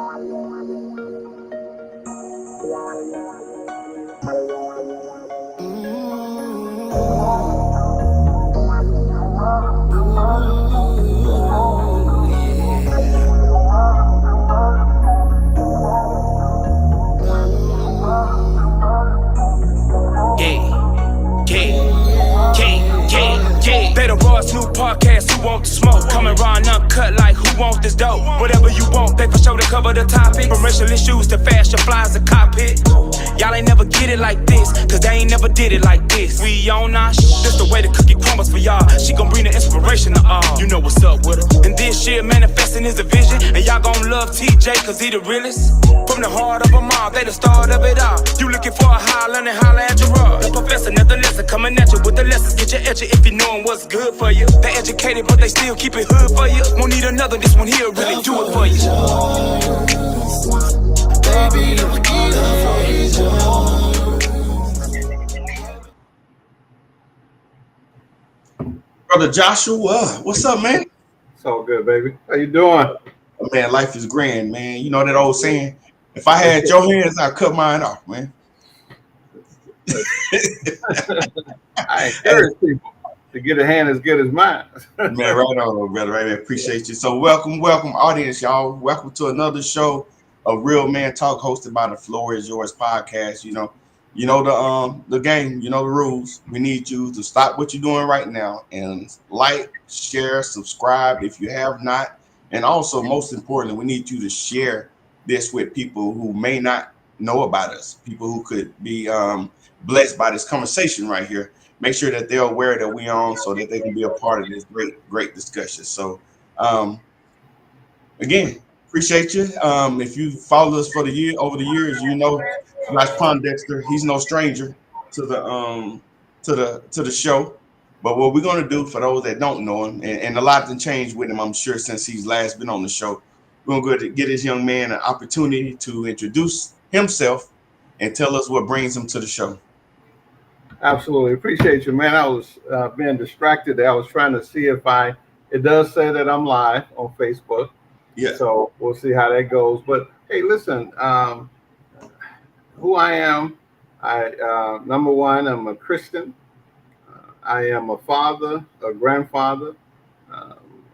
They the Roy's new podcast, who want the smoke? Coming raw and uncut like who want this dope? Whatever you want, they for sure to cover the topic. From racial issues to fashion flies to cockpit. Y'all ain't never get it like this, cause they ain't never did it like this. We on our this the way the cookie crumbles for y'all. She gon' bring the inspiration to all. You know what's up with her. And this shit manifesting is a vision. And y'all gon' love TJ cause he the realest. From the heart of them all, they the start of it all. You looking for a high learning, holla at Gerard. The professor, nothing lesson, coming at you with the lessons. Get your edge if you knowin' what's good for you. They educated, but they still keep it hood for you. Won't need another, this one here really do it for you. Baby, Brother Joshua, what's up, man? It's all good, baby. How you doing? Oh, man, life is grand, man. You know that old saying, if I had your hands, I'd cut mine off, man. I encourage people to get a hand as good as mine. Man, right on, brother. Right, man. Appreciate you. So welcome, audience, y'all. Welcome to another show of Real Man Talk, hosted by the Floor Is Yours podcast. You know the game. You know the rules. We need you to stop what you're doing right now and like, share, subscribe if you have not. And also, most importantly, we need you to share this with people who may not know about us, people who could be blessed by this conversation right here. Make sure that they're aware that we're on so that they can be a part of this great discussion. So, again, appreciate you. If you followed us for over the years, you know Josh Pondexter, he's no stranger to the show. But what we're going to do for those that don't know him, and a lot has changed with him, I'm sure, since he's last been on the show, we're going to get this young man an opportunity to introduce himself and tell us what brings him to the show. Absolutely. Appreciate you, man. I was being distracted. I was trying to see if it does say that I'm live on Facebook. Yeah. So we'll see how that goes. But hey, listen, who I am, number one, I'm a Christian. I am a father, a grandfather.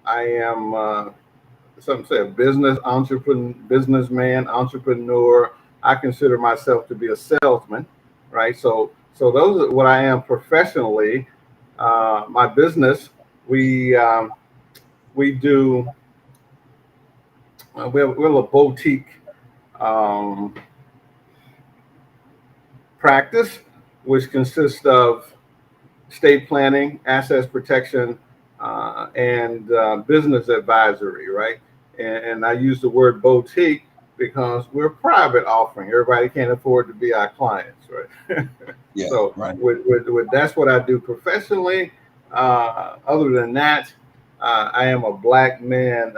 I am some say a businessman, entrepreneur. I consider myself to be a salesman, right? So those are what I am professionally. My business, we do. We're a boutique practice, which consists of estate planning, assets protection, and business advisory, right? And I use the word boutique because we're a private offering. Everybody can't afford to be our clients, right? Yeah. So right. with that's what I do professionally. Other than that, I am a Black man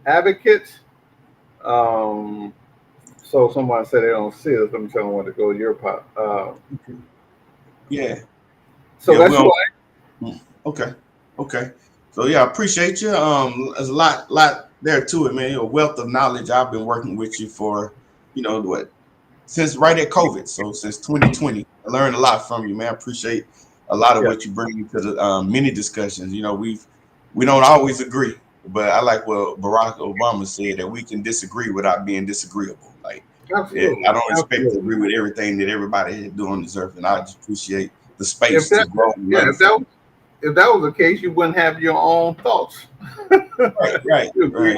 advocate. So someone said they don't see us. Let me tell them what to go to your pot. Yeah. So that's why. Okay. So yeah, I appreciate you. There's a lot there to it, man. A wealth of knowledge. I've been working with you for, since right at COVID. So since 2020, I learned a lot from you, man. I appreciate a lot of what you bring to the many discussions. We don't always agree, but I like what Barack Obama said, that we can disagree without being disagreeable. Like, I don't expect to agree with everything that everybody is doing on this earth, and I just appreciate the space to grow. If that was the case, you wouldn't have your own thoughts. Right. Agree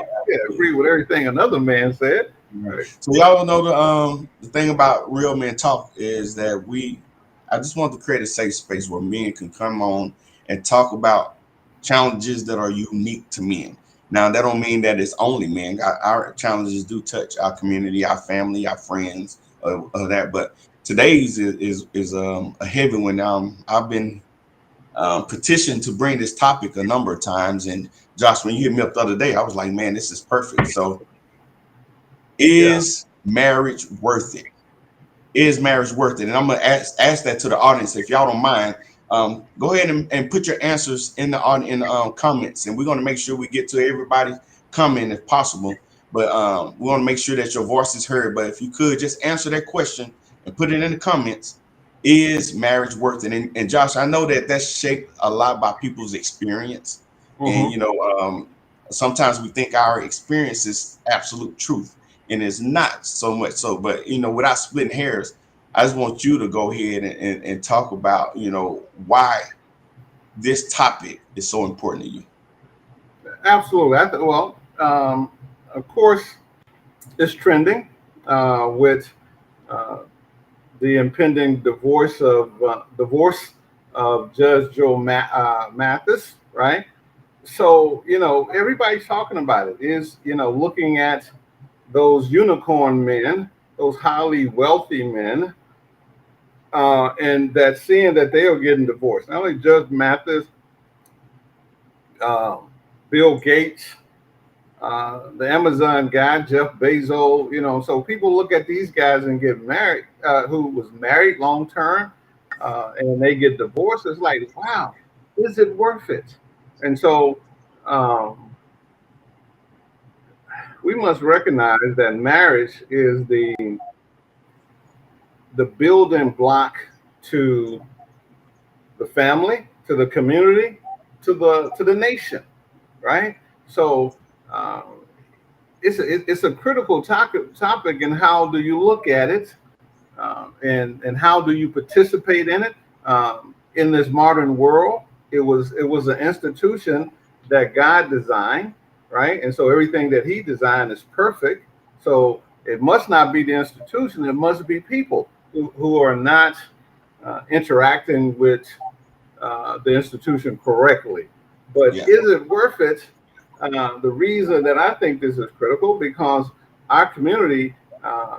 with everything another man said. Right. So y'all know the thing about Real Men Talk is that I just want to create a safe space where men can come on and talk about challenges that are unique to men. Now, that don't mean that it's only men. Our challenges do touch our community, our family, our friends, of that. But today's is a heavy one. I've been petitioned to bring this topic a number of times. And Josh, when you hit me up the other day, I was like, man, this is perfect. So is marriage worth it? Is marriage worth it? And I'm going to ask that to the audience. If y'all don't mind, go ahead and put your answers in the comments. And we're going to make sure we get to everybody's comment if possible. But we want to make sure that your voice is heard. But if you could just answer that question and put it in the comments, is marriage worth it? And Josh, I know that that's shaped a lot by people's experience. And, Mm-hmm. sometimes we think our experience is absolute truth, and it's not so much so. But, without splitting hairs, I just want you to go ahead and talk about, why this topic is so important to you. Absolutely. Of course, it's trending with uh, the impending divorce of Judge Joe Mathis, right? So everybody's talking about it. Is looking at those unicorn men, those highly wealthy men, and that seeing that they are getting divorced. Not only Judge Mathis, uh, Bill Gates, the Amazon guy, Jeff Bezos, so people look at these guys and get married, who was married long term, and they get divorced. It's like, wow, is it worth it? And so um, we must recognize that marriage is the building block to the family, to the community, to the nation, right? So it's a critical topic, and how do you look at it, and how do you participate in it in this modern world? It was an institution that God designed, right? And so everything that He designed is perfect. So it must not be the institution; it must be people who are not interacting with the institution correctly. But Yeah. is it worth it? The reason that I think this is critical, because our community,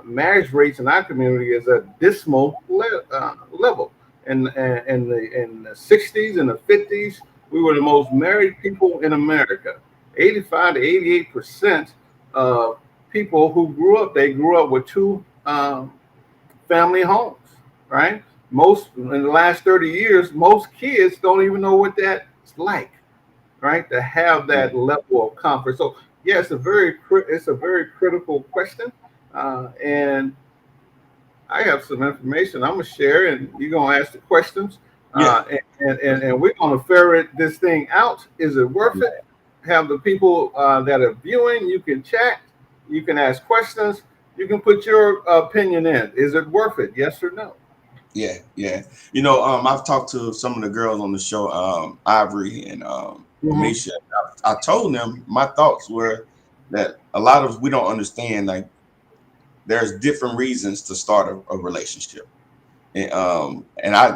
marriage rates in our community is at dismal level. In the 60s and the 50s, we were the most married people in America. 85 to 88% of people who grew up with two family homes, right? Most in the last 30 years, most kids don't even know what that's like, right? To have Yeah. that level of comfort. So yeah, it's a very critical question, and I have some information I'm gonna share, and you're gonna ask the questions, Yeah. and we're gonna ferret this thing out. Is it worth it? Have the people that are viewing, you can chat, you can ask questions, you can put your opinion in. Is it worth it? Yes or no? Yeah, yeah. I've talked to some of the girls on the show, Ivory and Hmm. Amisha. I told them my thoughts were that a lot of we don't understand, like, there's different reasons to start a relationship. And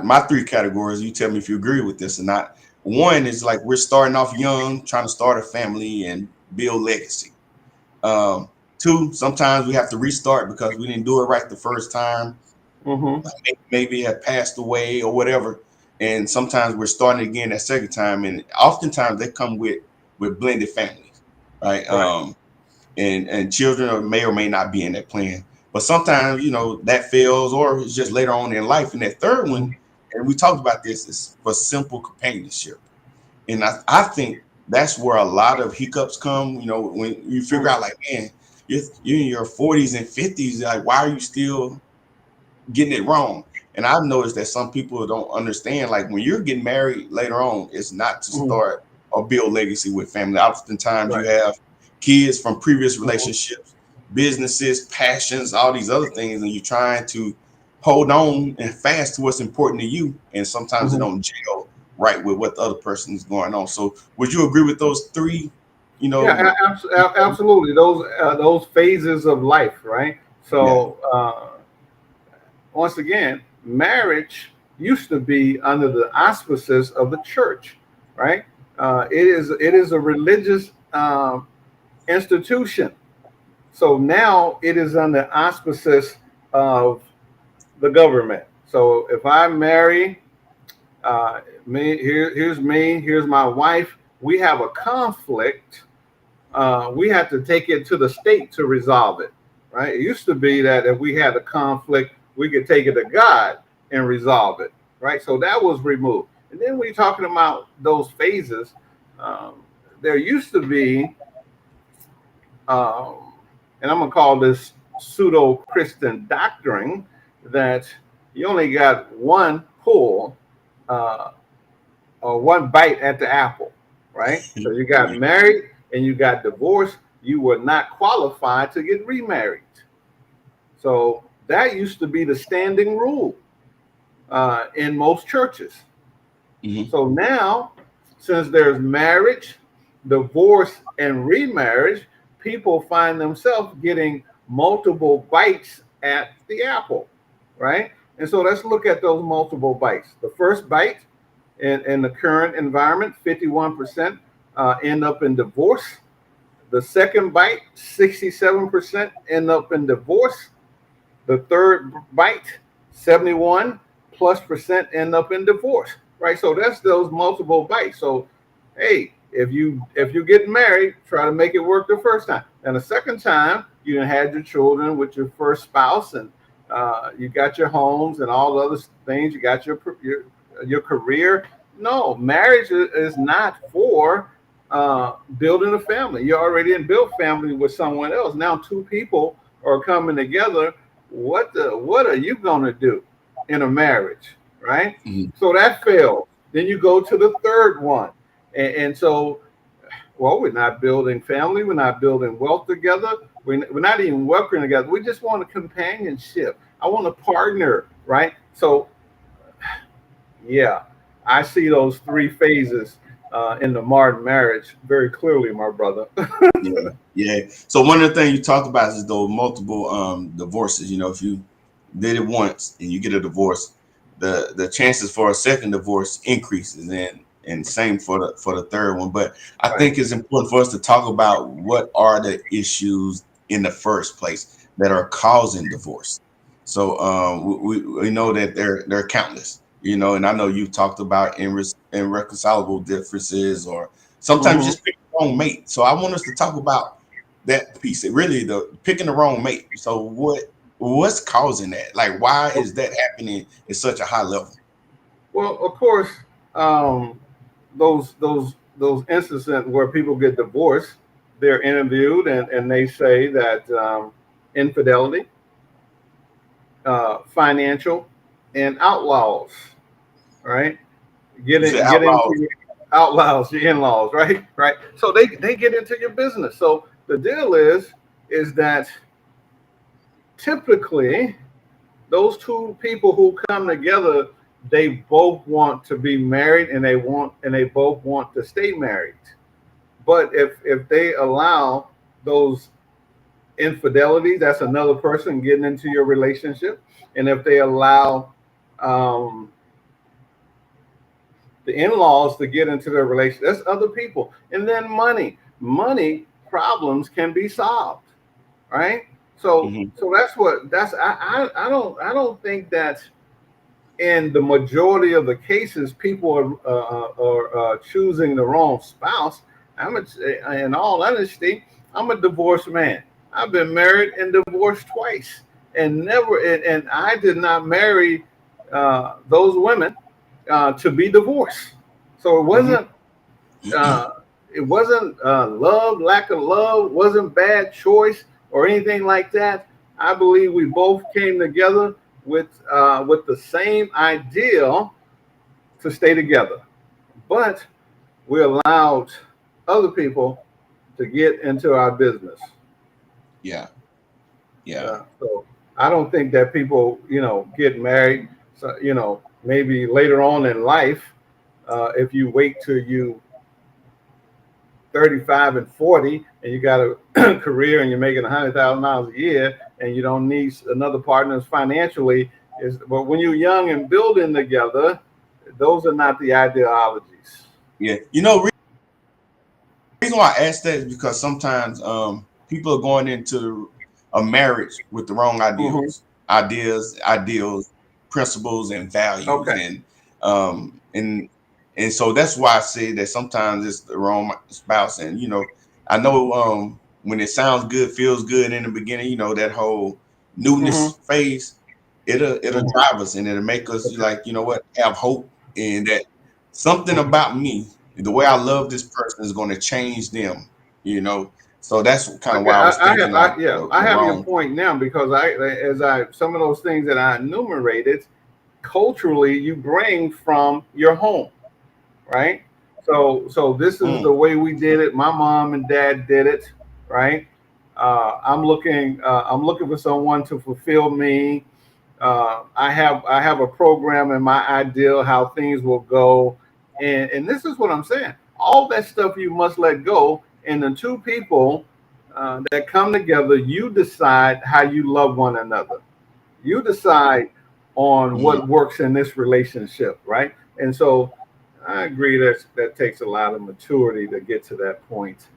my three categories, you tell me if you agree with this or not. One is like we're starting off young, trying to start a family and build legacy. Um, Two, sometimes we have to restart because we didn't do it right the first time, Hmm. maybe have passed away or whatever. And sometimes we're starting again that second time. And oftentimes they come with blended families, right? Right. And children may or may not be in that plan. But sometimes, that fails, or it's just later on in life. And that third one, and we talked about this, is for simple companionship. And I think that's where a lot of hiccups come, when you figure Mhm. out, like, man, you're in your 40s and 50s, like, why are you still getting it wrong? And I've noticed that some people don't understand, like, when you're getting married later on, it's not to Mhm. start or build legacy with family. Oftentimes you Right. have kids from previous Mhm. relationships, businesses, passions, all these other things, and you're trying to hold on and fast to what's important to you. And sometimes it Mhm. don't gel right with what the other person is going on. So would you agree with those three, you Yeah, know? absolutely. Those phases of life, right? Yeah. So once again, marriage used to be under the auspices of the church, right? It is a religious institution. So now it is under auspices of the government. So if I marry here's me, here's my wife, we have a conflict, we have to take it to the state to resolve it, right? It used to be that if we had a conflict, we could take it to God and resolve it, right? So that was removed. And then we're talking about those phases. Um, there used to be and I'm gonna call this pseudo-Christian doctrine, that you only got one pull, uh, or one bite at the apple, right? So you got married and you got divorced. You were not qualified to get remarried. So that used to be the standing rule in most churches. Mhm. So now, since there's marriage, divorce, and remarriage, people find themselves getting multiple bites at the apple, right? And so let's look at those multiple bites. The first bite in the current environment, 51% end up in divorce. The second bite, 67% end up in divorce. The third bite, 71 plus percent end up in divorce, right? So that's those multiple bites. So, hey, if you get married, try to make it work the first time. And the second time, you had your children with your first spouse, and you got your homes and all the other things. You got your career. No, marriage is not for building a family. You're already in built family with someone else. Now two people are coming together. What are you gonna do in a marriage, right? Mhm. So that failed. Then you go to the third one, and so, well, we're not building family. We're not building wealth together. We're not even working together. We just want a companionship. I want a partner, right? So, yeah, I see those three phases in the modern marriage very clearly, my brother. Yeah, yeah. So one of the things you talked about is those multiple divorces. You know, if you did it once and you get a divorce, the chances for a second divorce increases, and same for the third one. But I Right. think it's important for us to talk about what are the issues in the first place that are causing divorce. So we know that they're countless. You know, and I know you've talked about irreconcilable differences, or sometimes Mhm. just pick the wrong mate. So I want us to talk about that piece. It really the picking the wrong mate. So what's causing that? Like, why is that happening at such a high level? Well, of course, um, those instances where people get divorced, they're interviewed and they say that infidelity, financial, and outlaws, right? You said Get into outlaws. your outlaws, your in-laws, right? Right. So they get into your business. So the deal is that typically those two people who come together, they both want to be married and they both want to stay married. But if they allow those infidelities, that's another person getting into your relationship. And if they allow um, the in-laws to get into their relationship, that's other people. And then money problems can be solved, right? So Hmm. I don't think that in the majority of the cases, people are choosing the wrong spouse. In all honesty, I'm a divorced man. I've been married and divorced twice, and and I did not marry those women to be divorced. So Hmm. uh, it wasn't love, lack of love, wasn't bad choice or anything like that. I believe we both came together with the same ideal to stay together, but we allowed other people to get into our business. Yeah, yeah. So I don't think that people, get married. So, maybe later on in life, if you wait till you 35 and 40 and you got a career and you're making $100,000 a year and you don't need another partner financially, but when you're young and building together, those are not the ideologies. Yeah. You know, reason why I ask that is because sometimes people are going into a marriage with the wrong Hmm. ideals, principles, and values, Okay. um, and and so that's why I say that sometimes it's the wrong spouse. And I know when it sounds good, feels good in the beginning, that whole Hmm. newness phase, it'll Hmm. drive us and it'll make us like what, have hope, and that something Hmm. about me, the way I love this person, is going to change them. You know, So that's kind of Okay, why I was thinking like I the have your wrong. point now, because some of those things that I enumerated, culturally you bring from your home, right? So this is the Mm, way we did it. My mom and dad did it, right? I'm looking for someone to fulfill me. I have a program in my ideal how things will go, and this is what I'm saying. All that stuff you must let go, and the two people that come together, you decide how you love one another. You decide on mm, what works in this relationship, right? And so I agree that that takes a lot of maturity to get to that point,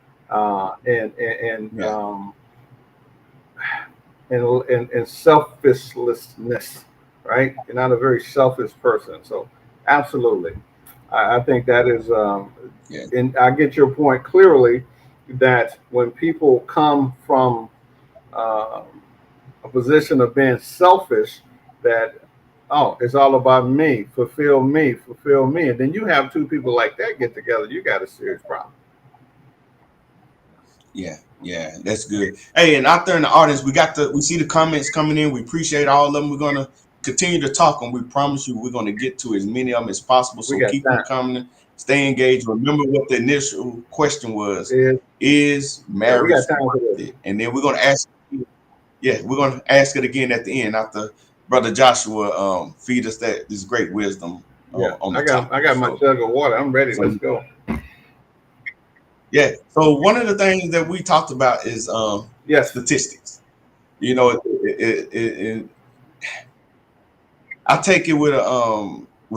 yeah, and selflessness, right? You're not a very selfish person, so absolutely, I think that is, yeah, and I get your point clearly that when people come from uh, a position of being selfish, that oh, it's all about me, fulfill me, and then you have two people like that get together, you got a serious problem. yeah, yeah. That's good. Hey, and out there in the audience, we see the comments coming in. We appreciate all of them. We're gonna continue to talk, and we promise you we're gonna get to as many of them as possible. We So got keep them time. coming. Stay engaged. Remember what the initial question was: Is is Yeah, we got marriage time for worth this. it? And then we're gonna ask. Yeah, we're gonna ask it again at the end after Brother Joshua feed us that this great wisdom Yeah, on the I topic. got my jug of water. I'm ready. So Let's go. yeah. So one of the things that we talked about is Yes. statistics. You know, I take it with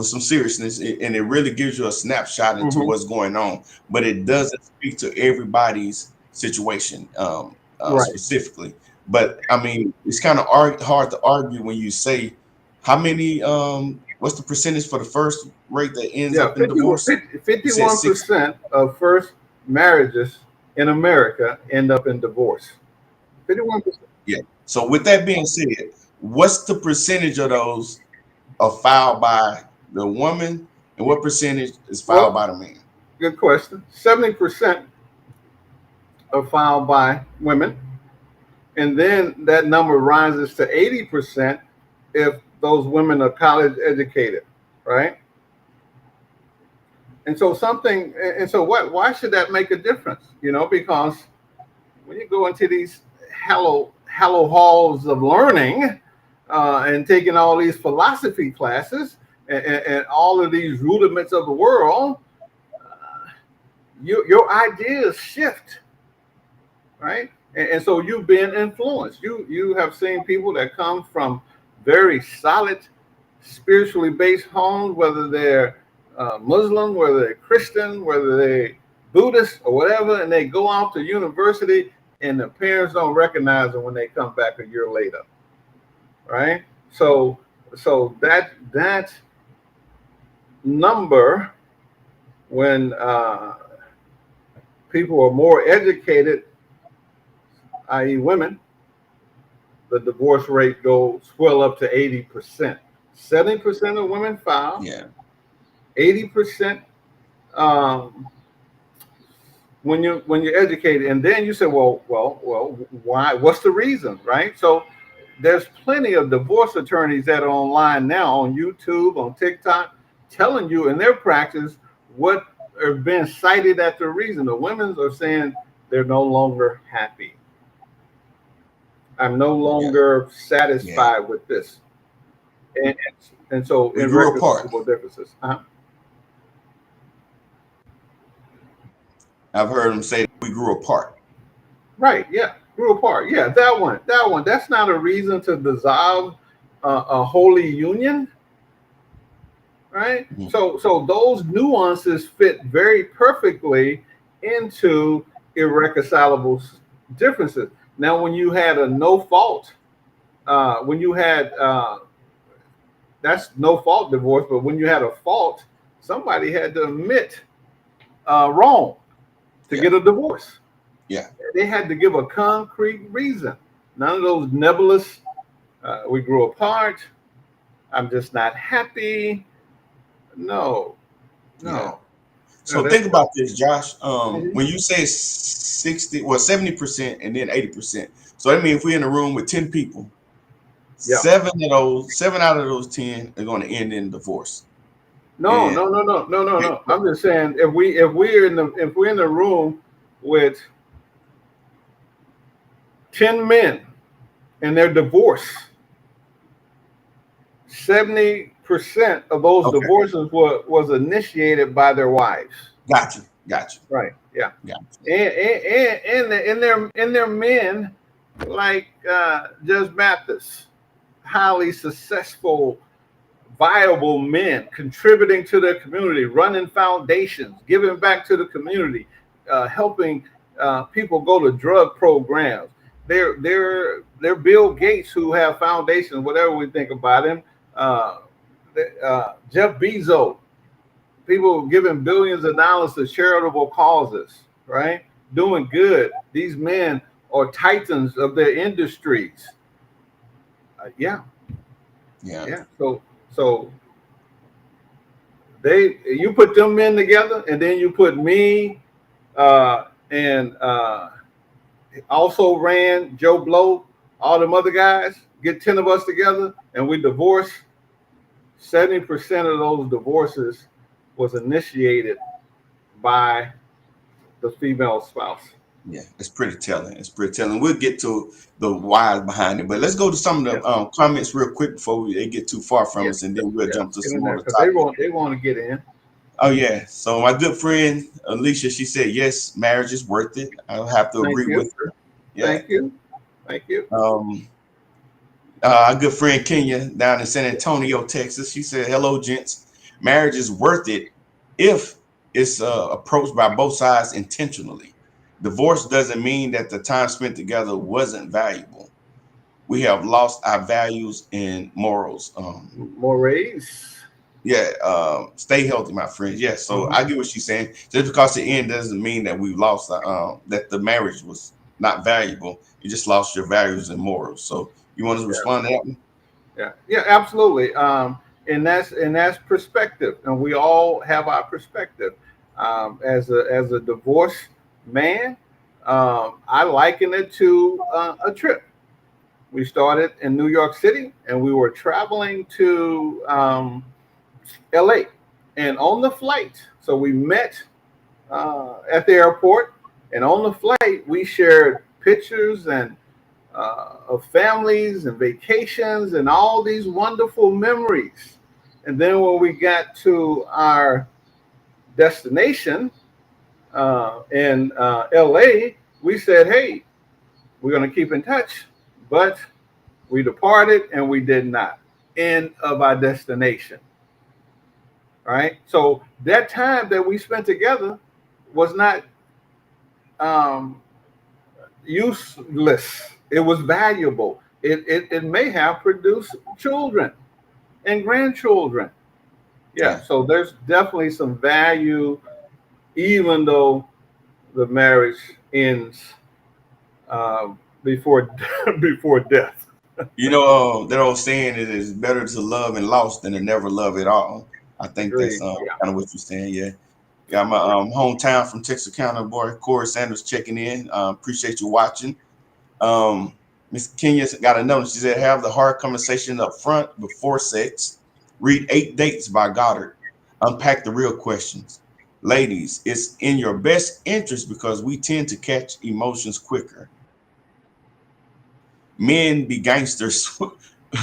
some seriousness, and it really gives you a snapshot into Hmm. what's going on, but it doesn't speak to everybody's situation Right. specifically. But I mean, it's kind of hard to argue when you say how many what's the percentage for the first rate that ends Yeah, up in divorce? You said 60. 51% of first marriages in America end up in divorce. 51%. Yeah. So with that being said, what's the percentage of those are filed by the woman, and what percentage is filed Well, by the man? good question. 70% are filed by women, and then that number rises to 80% if those women are college educated, right? And so why should that make a difference? Because when you go into these hello halls of learning, and taking all these philosophy classes, and all of these rudiments of the world, your ideas shift, right? And so you've been influenced. You have seen people that come from very solid, spiritually based homes, whether they're Muslim, whether they're Christian, whether they're Buddhist or whatever, and they go off to university, and the parents don't recognize them when they come back a year later, right? So that number, when people are more educated, i.e., women, the divorce rate goes well up to 80%. 70% of women file, Yeah, 80% um, when you're educated, and then you say, well, why? What's the reason, right? So there's plenty of divorce attorneys that are online now on YouTube, on TikTok, telling you in their practice what are being cited as the reason. The women are saying they're no longer happy. I'm no yeah, longer yeah. satisfied with this, and and so We grew apart. irreconcilable differences. I've heard them say that we grew apart. Right? Yeah, grew apart. Yeah, that one. That one. That's not a reason to dissolve a holy union, right? Mhm. So those nuances fit very perfectly into irreconcilable differences. Now, when you had a no fault, when you had that's no fault divorce, but when you had a fault, somebody had to admit wrong to Yeah, get a divorce. yeah, They had to give a concrete reason. None of those nebulous, we grew apart, I'm just not happy. No, yeah. no. So that's think about this, Josh. Mhm. When you say 70% and then 80%. So that means if we're in a room with 10 people, Yeah. seven out of those 10 are going to end in divorce. No, And no, no, no, no, no, no. I'm just saying if we're in the room with 10 men and they're divorced, 70% of those okay, divorces was initiated by their wives. got you, Right. Yeah. got And their men like Judge Mathis, highly successful, viable men contributing to their community, running foundations, giving back to the community, helping people go to drug programs. They're Bill Gates who have foundations, whatever we think about him. Uh, Jeff Bezos, people giving billions of dollars to charitable causes, right? Doing good. These men are titans of their industries. Yeah, yeah. yeah. So you put them men together, and then you put me and also ran Joe Blow, all them other guys. Get 10 of us together, and we divorce. 70% of those divorces was initiated by the female spouse. Yeah, it's pretty telling. It's pretty telling. We'll get to the whys behind it, but let's go to some of Yeah, the comments real quick before they get too far from yeah, us, and then we'll yeah. jump to Get some in there more because topics. they want to get in. Oh yeah. So my good friend Alicia, she said yes, marriage is worth it. I'll have to Thank agree you. with her. Yeah. Thank you. Thank you. Our good friend Kenya down in San Antonio, Texas, she said, "Hello, gents. Marriage is worth it if it's approached by both sides intentionally. Divorce doesn't mean that the time spent together wasn't valuable. We have lost our values and morals." Maurice. Yeah, stay healthy, my friends. Yeah, so Mhm. I get what she's saying. Just because it end doesn't mean that we've lost that the marriage was not valuable. You just lost your values and morals. So you want to Yeah, respond to that one? yeah, absolutely. And that's perspective, and we all have our perspective. As a divorced man, I liken it to a trip. We started in New York City, and we were traveling to L.A. And on the flight, so we met at the airport, and on the flight, we shared pictures and of families and vacations and all these wonderful memories. And then when we got to our destination in LA, we said, hey, we're going to keep in touch. But we departed and we did not. End of our destination. Right. So that time that we spent together was not um, useless. It was valuable. It may have produced children and grandchildren. Yeah. Yeah. So there's definitely some value, even though the marriage ends before before death. You know, that old saying it is better to love and lost than to never love at all. I think that's Agreed. kind of what you're saying. Yeah. Got my hometown from Texarkana boy, Corey Sanders checking in. Appreciate you watching. Miss Kenya got a note. She said, have the hard conversation up front before sex. Read 8 Dates by Goddard. Unpack the real questions. Ladies, it's in your best interest because we tend to catch emotions quicker. Men be gangsters,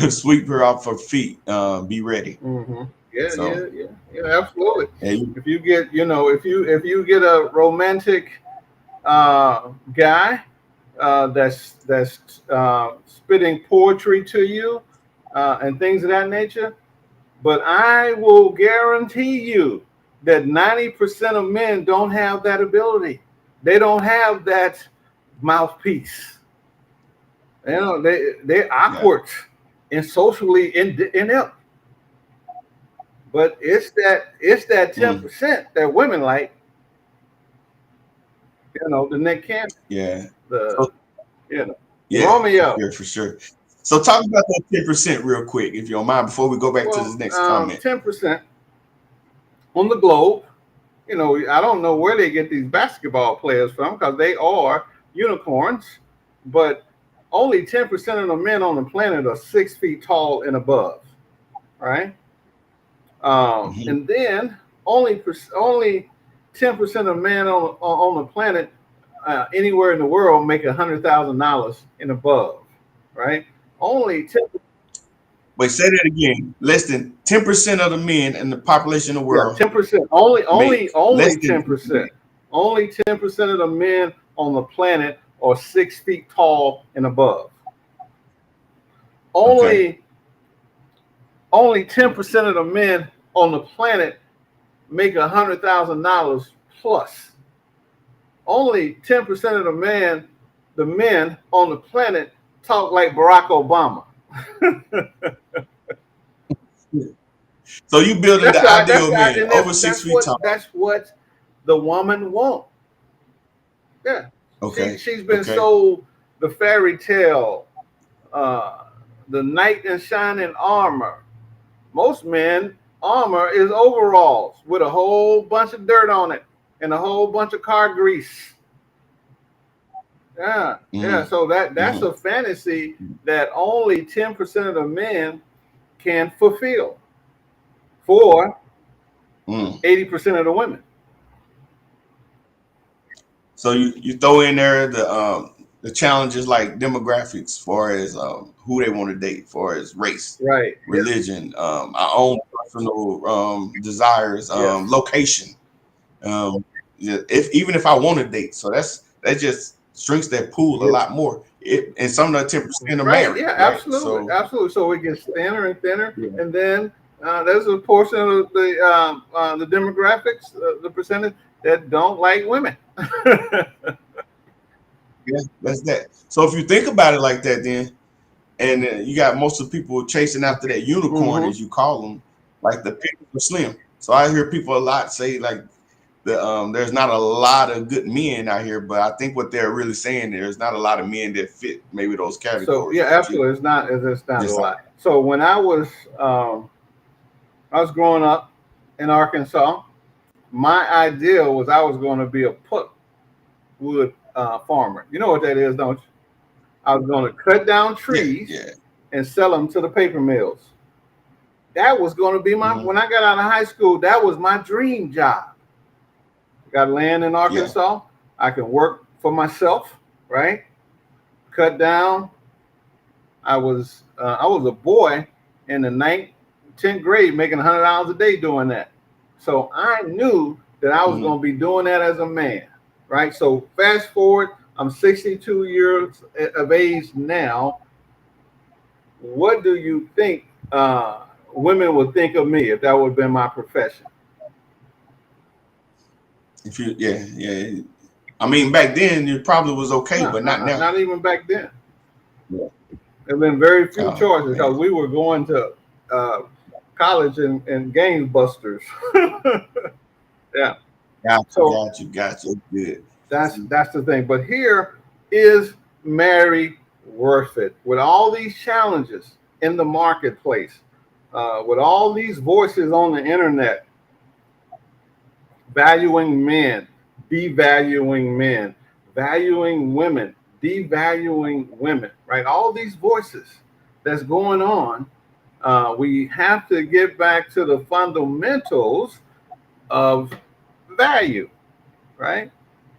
sweep her off her feet. Be ready. Mm-hmm. Yeah, So, absolutely. hey, If you get, if you get a romantic guy that's spitting poetry to you and things of that nature, but I will guarantee you that 90% of men don't have that ability. They don't have that mouthpiece. They're yeah, awkward and socially inept. But it's that mm, 10% that women like, the Nick Cannon, yeah. the So, the yeah, for Romeo. sure, for sure. So talk about that 10% real quick, if you don't mind, before we go back to the Well, next comment. 10% on the globe, You know, I don't know where they get these basketball players from because they are unicorns, but only 10% of the men on the planet are 6 feet tall and above, right? Mhm. And then only 10% of men on the planet anywhere in the world make $100,000 and above, right? Only 10. Wait, say that again. Less than 10% of the men in the population of the Yeah, world 10%. make less Only than 10%. Only 10% of the men on the planet are 6 feet tall and above. okay. Only only 10% of the men on the planet make $100,000 plus. Only 10% of the men on the planet talk like Barack Obama. So you building That's the right. That's ideal right. man And over 6 feet tall. that's what the woman wants. Yeah, Okay. she's been Okay. sold the fairy tale, uh, the knight in shining armor. Most men armor is overalls with a whole bunch of dirt on it and a whole bunch of car grease. Yeah, yeah. Hmm. So that's Hmm. a fantasy that only 10% of the men can fulfill for Hmm. 80% of the women. So you throw in there the challenges like demographics, far as who they want to date, far as race, Right. Yeah. religion, our own personal desires, Yes. location. Um, yeah, if even if I want to date, so that just shrinks that pool a Yeah. lot more. And some of the 10% are Right. married, Yeah. right? Absolutely. So Absolutely. So it gets thinner and thinner, yeah, and then there's a portion of the demographics, the percentage that don't like women. yeah, that's that. So if you think about it like that, then and you got most of the people chasing after that unicorn, Hmm. as you call them, like the pictures are slim. So I hear people a lot say like there's not a lot of good men out here, but I think what they're really saying there's not a lot of men that fit maybe those So categories yeah, that you absolutely. It's not a just lot. So when um, I was growing up in Arkansas, my ideal was I was going to be a pulpwood farmer. You know what that is, don't you? I was going to cut down yeah, trees yeah. and sell them to the paper mills. That was going to be my, Hmm. when I got out of high school, that was my dream job. Got land in Yeah. Arkansas. I can work for myself, right? Cut down. I was a boy in the 10th grade making $100 a day doing that. So I knew that I was Hmm. going to be doing that as a man, right? So fast forward, I'm 62 years of age now. What do you think women would think of me if that would have been my profession? If you yeah, yeah. I mean back then it probably was okay, No, but not now. not even back then. Yeah. There have been very few Oh choices because man. we were going to uh, college and game busters. Yeah. So Got you. Good. that's the thing. But here is Mary worth it with all these challenges in the marketplace, with all these voices on the internet valuing men, devaluing men, valuing women, devaluing women, right? All these voices that's going on. We have to get back to the fundamentals of value, right?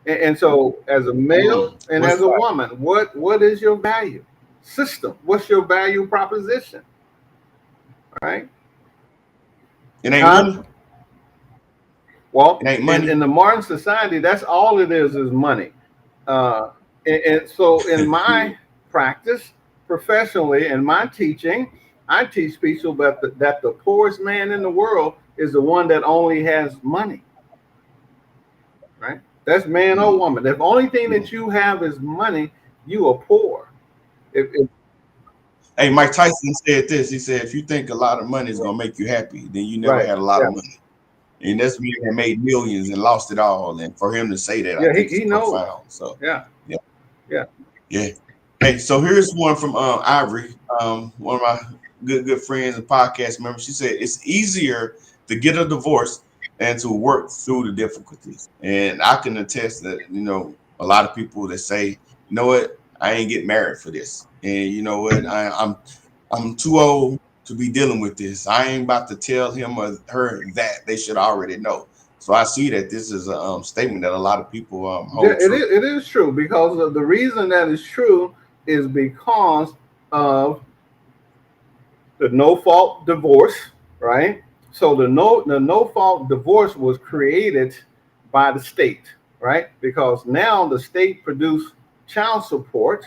And so, as a male and What's as a woman, what is your value system? What's your value proposition, right? it ain't Huh? money? It Well, ain't in money. the modern society, that's all it is money. Uh, and so, in my practice, professionally, in my teaching, I teach people that the poorest man in the world is the one that only has money, right? That's man or Mm. woman. If the only thing that you have is money, you are poor. If Hey, Mike Tyson said this. He said, if you think a lot of money is gonna make you happy, then you never right, had a lot yeah, of money. And that's me that made millions and lost it all. And for him to say that, I yeah, think is he knows, profound. So yeah, yeah, yeah, yeah. Hey, so here's one from Ivory, one of my good friends and podcast members. She said it's easier to get a divorce and to work through the difficulties. And I can attest that, a lot of people that say, you know what, I ain't get married for this. And you know what, I'm too old to be dealing with this. I ain't about to tell him or her that. They should already know. So I see that this is a statement that a lot of people hold true. It is true, because of the reason that is true is because of the no-fault divorce, right? So the no-fault divorce was created by the state, right? Because now the state produced child support,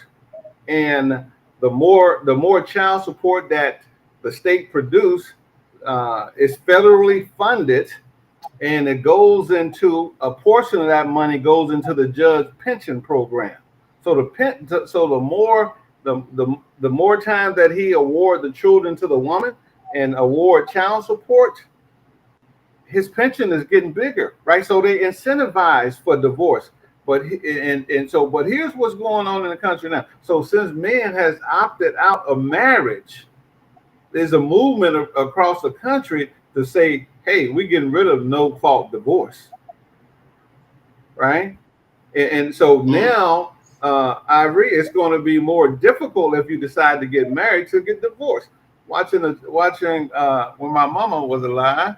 and the more child support that the state produce is federally funded, and it goes into a portion of that money goes into the judge pension program. So the more time that he award the children to the woman and award child support, his pension is getting bigger, right? So they incentivize for divorce. But here's what's going on in the country now. So since men has opted out of marriage, there's a movement across the country to say, hey, we're getting rid of no-fault divorce, right? And so now, Ivory, it's going to be more difficult if you decide to get married to get divorced. Watching when my mama was alive,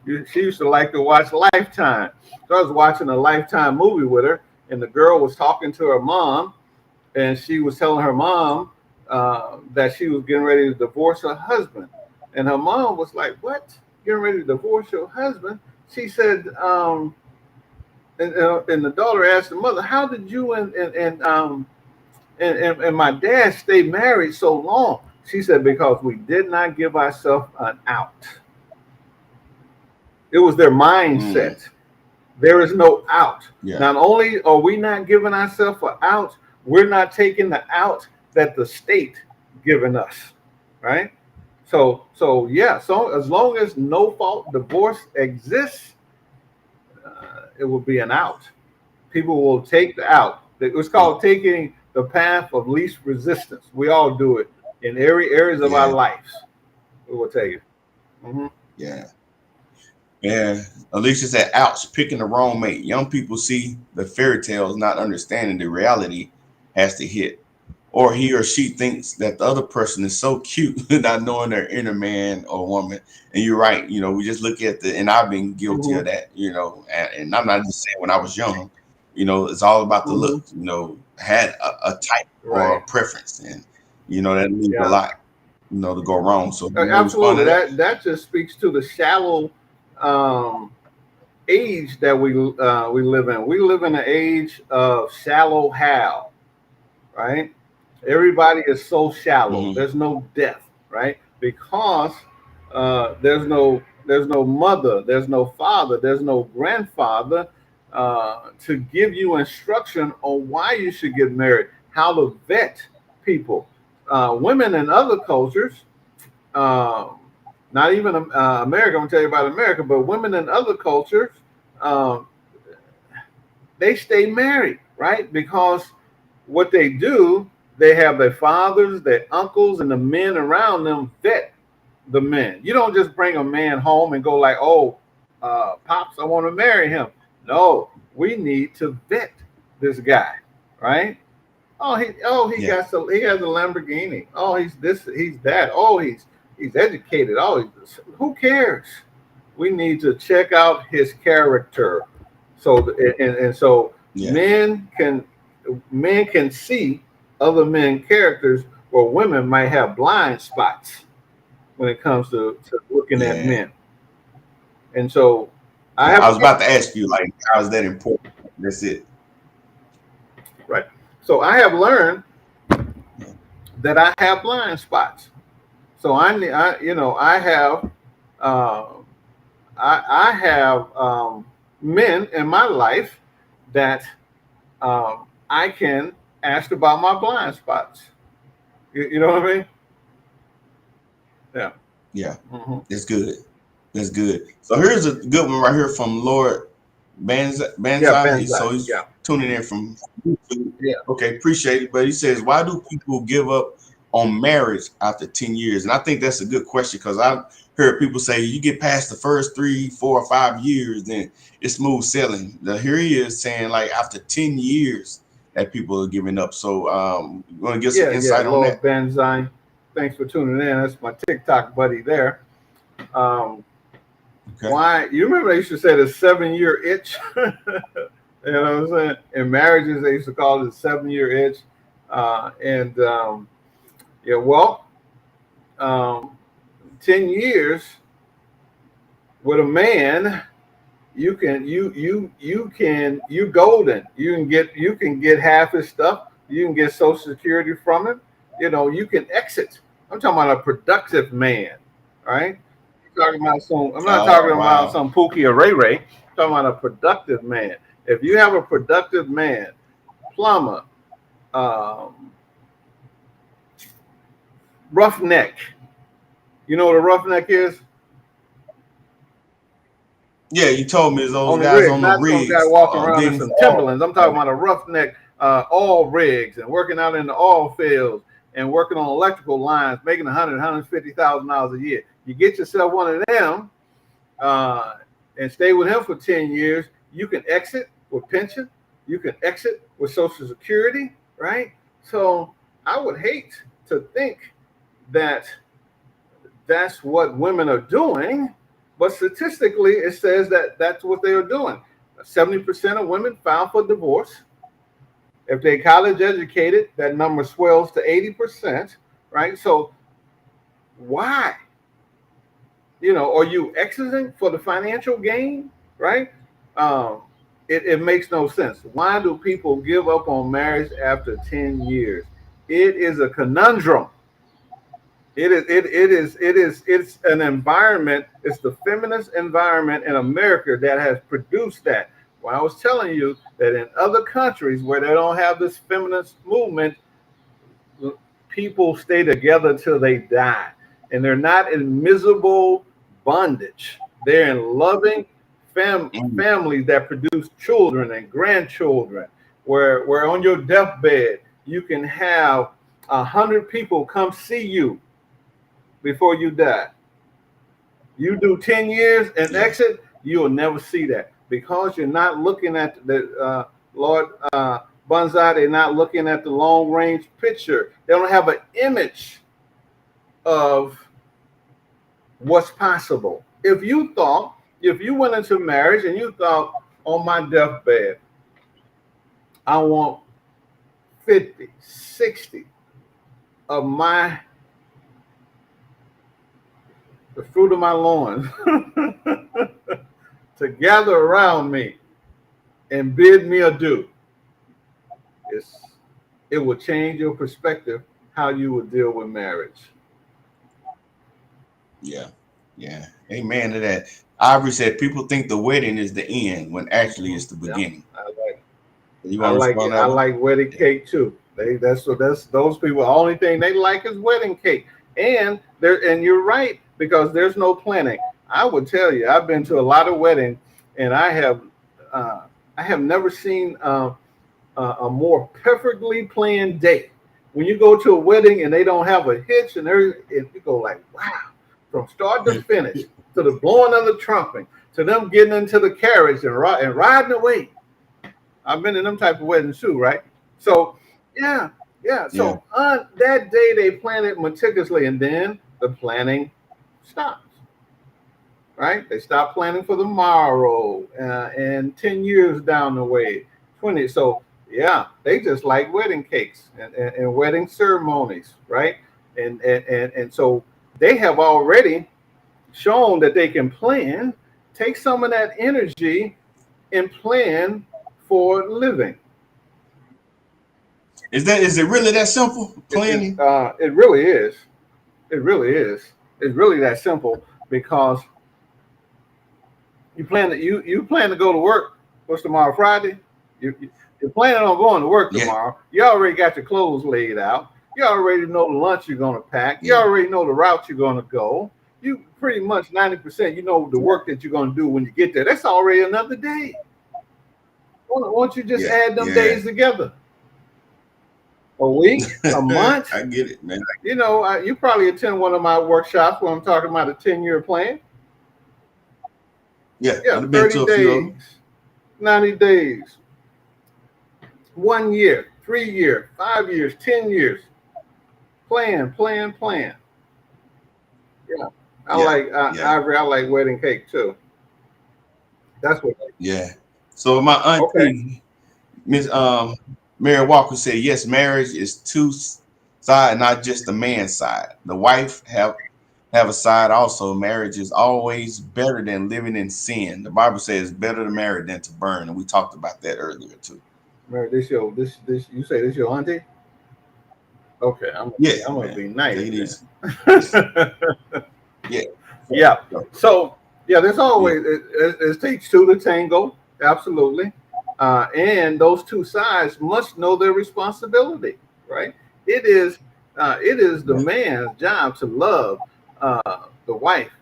she used to like to watch Lifetime. So I was watching a Lifetime movie with her, and the girl was talking to her mom, and she was telling her mom that she was getting ready to divorce her husband. And her mom was like, what? Getting ready to divorce your husband? She said, and the daughter asked the mother, how did you and my dad stay married so long? She said, because we did not give ourselves an out. It was their mindset. There is no out. Yeah. Not only are we not giving ourselves an out, we're not taking the out that the state given us, right? So as long as no-fault divorce exists, it will be an out. People will take the out. It's called taking the path of least resistance. We all do it in every areas of our lives. We will take it. Mm-hmm. Yeah. And Alicia said, ouch, picking the wrong mate. Young people see the fairy tales, not understanding the reality has to hit. Or he or she thinks that the other person is so cute, not knowing their inner man or woman. And you're right. We just look at and I've been guilty of that, and I'm not just saying when I was young, it's all about the look, had a type or a preference. And, that leaves a lot, to go wrong. So absolutely. That just speaks to the shallow age that we live in. We live in an age of shallow Hal, right? Everybody is so shallow. There's no depth, right? Because there's no mother, there's no father, there's no grandfather to give you instruction on why you should get married, how to vet people. Women in other cultures, not even America, I'm gonna tell you about America, but women in other cultures, they stay married, right? Because what they do, they have their fathers, their uncles, and the men around them vet the men. You don't just bring a man home and go like, oh, Pops, I want to marry him. No, we need to vet this guy, right? He has a Lamborghini. Oh, he's this, he's that. Oh, he's educated. Oh, who cares? We need to check out his character. So men can see other men characters where women might have blind spots when it comes to looking at men. And so I was about to ask you, like, how is that important? That's it. Right. So I have learned that I have blind spots. So I have men in my life that I can ask about my blind spots. You know what I mean? Yeah. Yeah. That's good. That's good. So here's a good one right here from Lord Banzai. So he's tuning in from YouTube. Yeah. Okay, appreciate it. But he says, why do people give up on marriage after 10 years? And I think that's a good question, because I've heard people say you get past the first 3, 4, or 5 years, then it's smooth sailing. Now, here he is saying like after 10 years that people are giving up. So you want to get some insight on Lord that? Benzine, thanks for tuning in. That's my TikTok buddy there. Okay. Why? You remember they used to say the 7-year itch? You know what I'm saying? In marriages, they used to call it the 7-year itch. Yeah, well, 10 years with a man, you golden. You can get half his stuff. You can get Social Security from him. You know, you can exit. I'm talking about a productive man, right? I'm not talking about some Pookie or Ray Ray. I'm talking about a productive man. If you have a productive man, plumber, roughneck. You know what a roughneck is? Yeah, you told me those On the guys rigs, on the not rigs. some guy walking around in some Timberlands. I'm talking about a roughneck, all rigs and working out in the oil fields and working on electrical lines, making $150,000 a year. You get yourself one of them and stay with him for 10 years. You can exit with pension. You can exit with Social Security, right? So I would hate to think that that's what women are doing, but statistically it says that that's what they are doing. 70% of women file for divorce. If they're college educated, that number swells to 80%, right? So why? You know, are you exiting for the financial gain, right? It makes no sense. Why do people give up on marriage after 10 years? It is a conundrum. It's an environment. It's the feminist environment in America that has produced that. Well, I was telling you that in other countries where they don't have this feminist movement, people stay together till they die, and they're not in miserable bondage. They're in loving families that produce children and grandchildren, where on your deathbed you can have 100 people come see you before you die. You do 10 years and exit, you will never see that, because you're not looking at the Lord Banzai. They're not looking at the long range picture. They don't have an image of what's possible. If you went into marriage and you thought, on my deathbed, I want 50, 60 of the fruit of my loins to gather around me and bid me adieu, it will change your perspective how you would deal with marriage. Yeah. Amen to that. Aubrey said people think the wedding is the end when actually it's the beginning. I like wedding cake too. That's those people. The only thing they like is wedding cake, and you're right, because there's no planning. I would tell you, I've been to a lot of weddings, and I have never seen a more perfectly planned day. When you go to a wedding and they don't have a hitch, and you go like, wow, from start to finish, to the blowing of the trumpet, to them getting into the carriage and riding away. I've been in them type of weddings too, right? So yeah. So on that day they plan it meticulously, and then the planning stops. Right? They stop planning for the morrow and 10 years down the way, 20. So yeah, they just like wedding cakes and wedding ceremonies, right? And so they have already shown that they can plan, take some of that energy and plan for living. Is it really that simple? Planning? It really is. It really is. It's really that simple, because you plan to go to work. What's tomorrow? Friday. You're planning on going to work tomorrow. You already got your clothes laid out. You already know the lunch you're going to pack. You already know the route you're going to go. You pretty much 90%. You know the work that you're going to do when you get there. That's already another day. Why don't you just add them days together? a week, a month. I get it, man. You know, you probably attend one of my workshops where I'm talking about a 10-year plan. Yeah, Yeah, I've been 30 to a few of them. days, 90 days, 1 year, 3 years, 5 years, 10 years. Plan. Yeah. Ivory, I like wedding cake too. That's what. Yeah. So my auntie, Miss Mary Walker said, yes, marriage is two side, not just the man's side. The wife have a side also. Marriage is always better than living in sin. The Bible says better to marry than to burn, and we talked about that earlier too. Mary, this you say this your auntie? Okay, I'm gonna be nice. Ladies. Yeah. Yeah. So yeah, there's always it takes two to tango. Absolutely. And those two sides must know their responsibility, right? It is the man's job to love the wife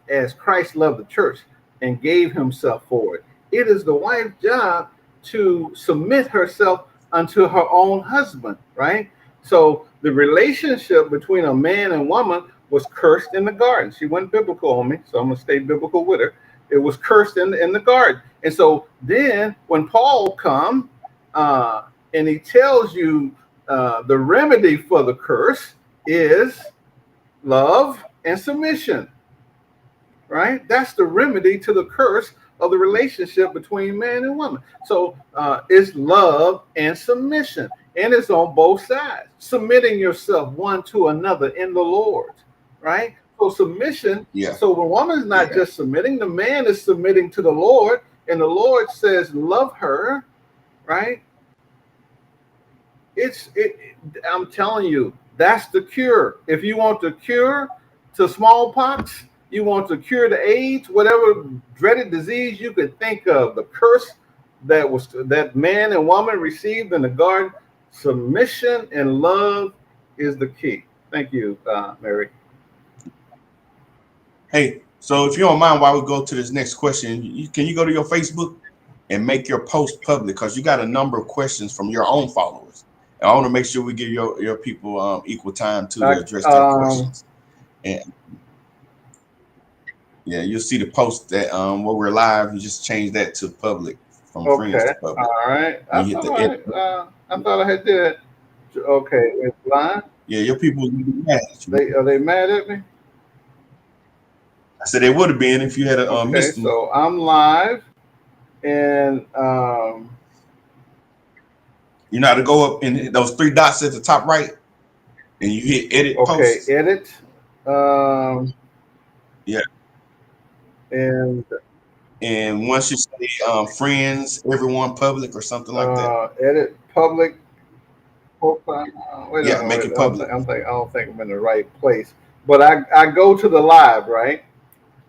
as Christ loved the church and gave himself for it. It is the wife's job to submit herself unto her own husband, right? So the relationship between a man and woman was cursed in the garden. She went biblical on me, so I'm gonna stay biblical with her. It was cursed in the garden. And so then when Paul come and he tells you the remedy for the curse is love and submission, right? That's the remedy to the curse of the relationship between man and woman. So it's love and submission, and it's on both sides, submitting yourself one to another in the Lord, right? So submission. Yeah. So the woman's not just submitting; the man is submitting to the Lord, and the Lord says, "Love her," right? I'm telling you, that's the cure. If you want the cure to smallpox, you want to cure the AIDS, whatever dreaded disease you could think of, the curse that man and woman received in the garden, submission and love is the key. Thank you, Mary. Hey, so if you don't mind, while we go to this next question, can you go to your Facebook and make your post public, because you got a number of questions from your own followers. And I want to make sure we give your people equal time to address their questions. And yeah, you'll see the post that where we're live. You just change that to public from friends to public. All right. I thought I had did it. Okay, it's live. Yeah, your people will be mad at you. Are they mad at me? I said they would have been if you had missed me. So I'm live, and you know how to go up in those three dots at the top right, and you hit edit post. Okay, edit. Yeah. And once you say friends, everyone, public, or something like that. Edit public. Make it public. I don't think I'm in the right place. But I go to the live, right?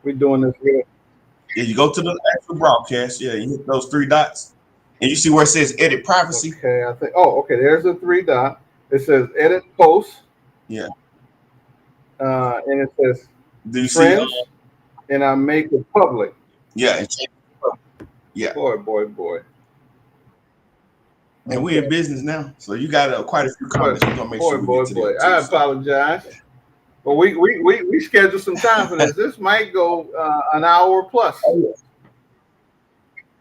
We're doing this here. Yeah, you go to the actual broadcast. Yeah, you hit those three dots, and you see where it says edit privacy. Okay, I think. Oh, okay. There's a three dot. It says edit post. Yeah. And it says do you friends, see? And I make it public. Yeah. And change it public. Yeah. Boy. And we're in business now, so you got quite a few comments. We're gonna make sure we get to them too, I apologize. But we scheduled some time for this. This might go an hour plus.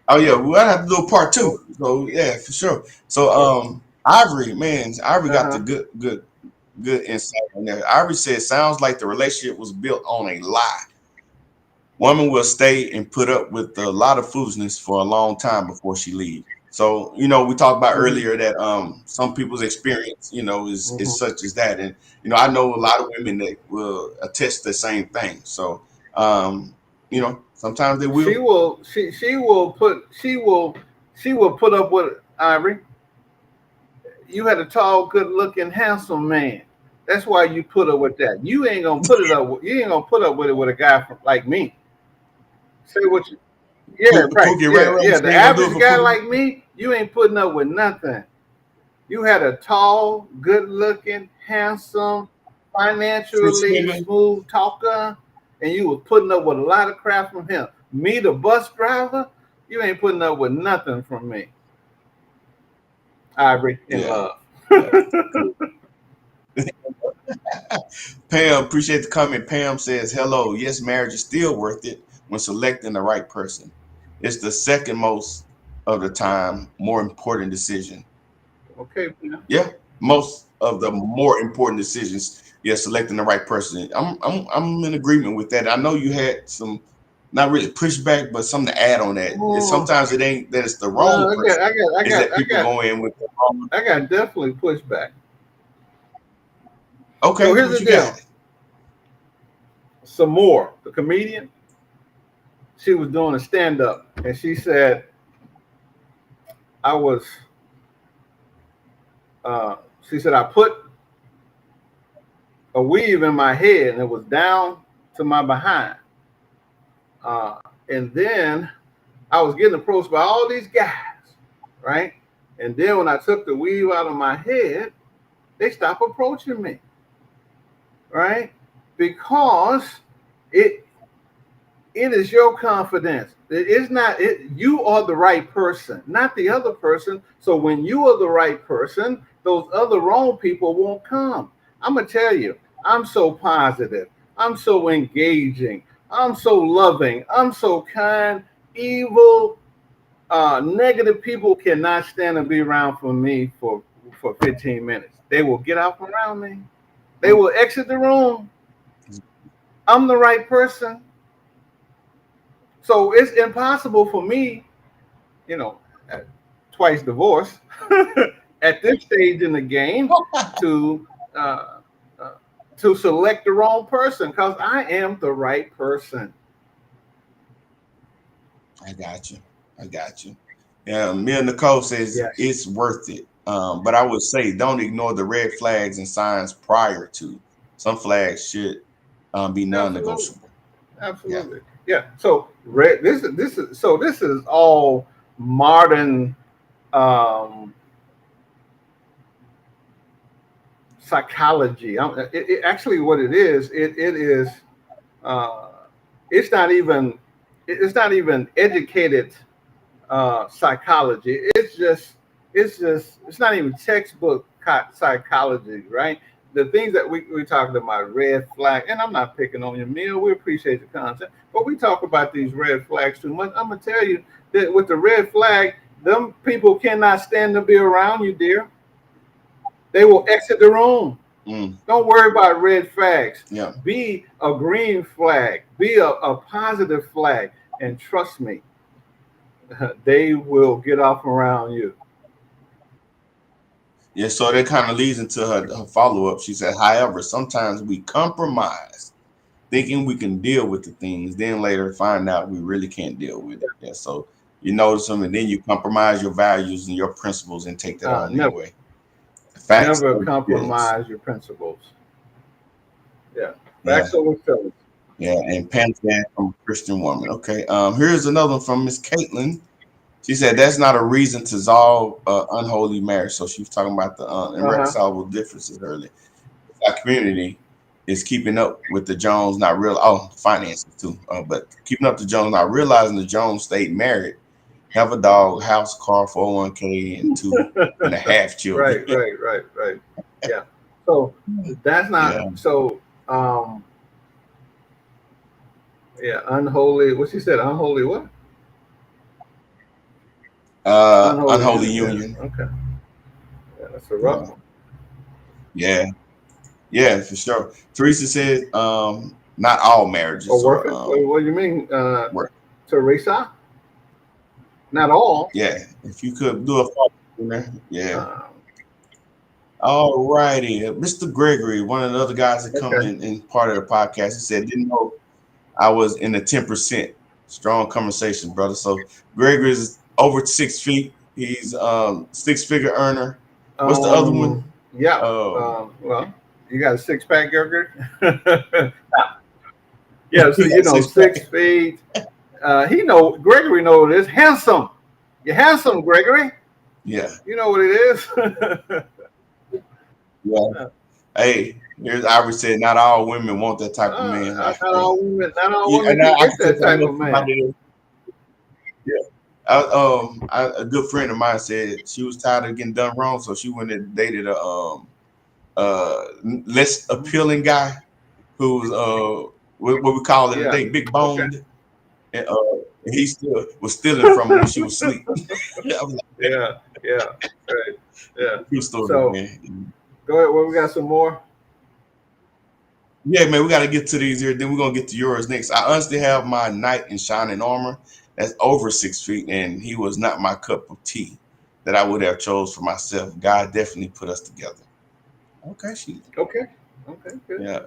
Oh yeah, we'll have to do a part two. So yeah, for sure. So Ivory got the good insight on there. Ivory said, sounds like the relationship was built on a lie. Woman will stay and put up with a lot of foolishness for a long time before she leaves. So, we talked about earlier that some people's experience, is such as that. And, I know a lot of women that will attest the same thing. So, sometimes they will. She will put up with Ivory. You had a tall, good looking, handsome man. That's why you put up with that. You ain't gonna put up with it with a guy like me. Say what you right. The average guy like me, you ain't putting up with nothing. You had a tall, good-looking, handsome, financially smooth talker, and you was putting up with a lot of crap from him. Me, the bus driver, you ain't putting up with nothing from me. Ivory in love. Pam, appreciate the comment. Pam says, hello. Yes, marriage is still worth it when selecting the right person. It's the second most of the time more important decision. Okay. Yeah, most of the more important decisions. Yeah, selecting the right person. I'm in agreement with that. I know you had some not really pushback, but something to add on that. Oh, Sometimes it ain't that it's the wrong no, person. Is that people go in with the wrong. I got definitely pushback. Okay, So here's what the you deal. got? Some more, the comedian, she was doing a stand-up, and she said, she said, I put a weave in my head and it was down to my behind. And then I was getting approached by all these guys, right? And then when I took the weave out of my head, they stopped approaching me, right? Because it is your confidence. It is not it. You are the right person, not the other person. So when you are the right person, those other wrong people won't come. I'm gonna tell you, I'm so positive. I'm so engaging. I'm so loving. I'm so kind. Evil, negative people cannot stand and be around for me for 15 minutes. They will get out from around me. They will exit the room. I'm the right person. So it's impossible for me, twice divorced, at this stage in the game to uh, to select the wrong person because I am the right person. I got you. I got you. Yeah, Mia Nicole says Yes, it's worth it. But I would say don't ignore the red flags and signs prior to. Some flags should be absolutely, non-negotiable. Yeah. absolutely. Yeah. So this is all modern um, psychology. Actually, what it is, it is. Uh, it's not even educated psychology. It's not even textbook psychology, right? The things that we're talking about, red flag, and I'm not picking on your meal. We appreciate the content, but we talk about these red flags too much. I'm gonna tell you that with the red flag, them people cannot stand to be around you, dear. They will exit the room. Don't worry about red flags. Yeah. Be a green flag. Be a positive flag. And trust me, they will get off around you. Yeah, so that kind of leads into her follow-up. She said, however, sometimes we compromise, thinking we can deal with the things, then later find out we really can't deal with it. Yeah, so you notice them and then you compromise your values and your principles and take that on Never, anyway. Facts never over feelings. compromise your principles. Yeah, Yeah. facts over feelings. Yeah, and Pam said from a Christian woman. Okay. Here's another one from Miss Caitlin. She said that's not a reason to dissolve unholy marriage. So she was talking about the irreconcilable differences earlier. Our community is keeping up with the Jones, not real. Oh, finances too. But keeping up the Jones, not realizing the Jones stayed married, have a dog, house, car, 401k, and 2.5 children. Right. Yeah. So that's not Yeah. so. Unholy. What she said? Unholy what? Unholy union. Yeah. Okay. Yeah, that's a rough one. Yeah, for sure. Teresa said, not all marriages What are do you mean, work. Teresa? Not all. Yeah, if you could do a follow in there. Yeah. Um, All righty. Mr. Gregory, one of the other guys that come Okay. in part of the podcast, he said, didn't know I was in the 10%. Strong conversation, brother. So Gregory's over 6 feet. He's 6-figure earner. What's the other one? Yeah. Well, you got a six-pack, Gregory? Yeah, so You got 6 feet. Gregory knows this. Handsome. You're handsome, Gregory. Yeah. You know what it is. Yeah. Hey, here's Ivory said, not all women want that type of man. Not all women Yeah, can get that type of man. Yeah. A good friend of mine said she was tired of getting done wrong, so she went and dated a less appealing guy who was what we call it Yeah. today, big Okay. boned, and he still was stealing from her when she was asleep. I was like, Yeah. Yeah. Right. Yeah. true story, So man. go ahead. Well, we got some more. Yeah, man, we got to get to these here. Then we're gonna get to yours next. I honestly have my knight in shining armor that's over 6 feet, and he was not my cup of tea that I would have chose for myself. God definitely put us together. Okay, Okay. Okay. Good. yeah.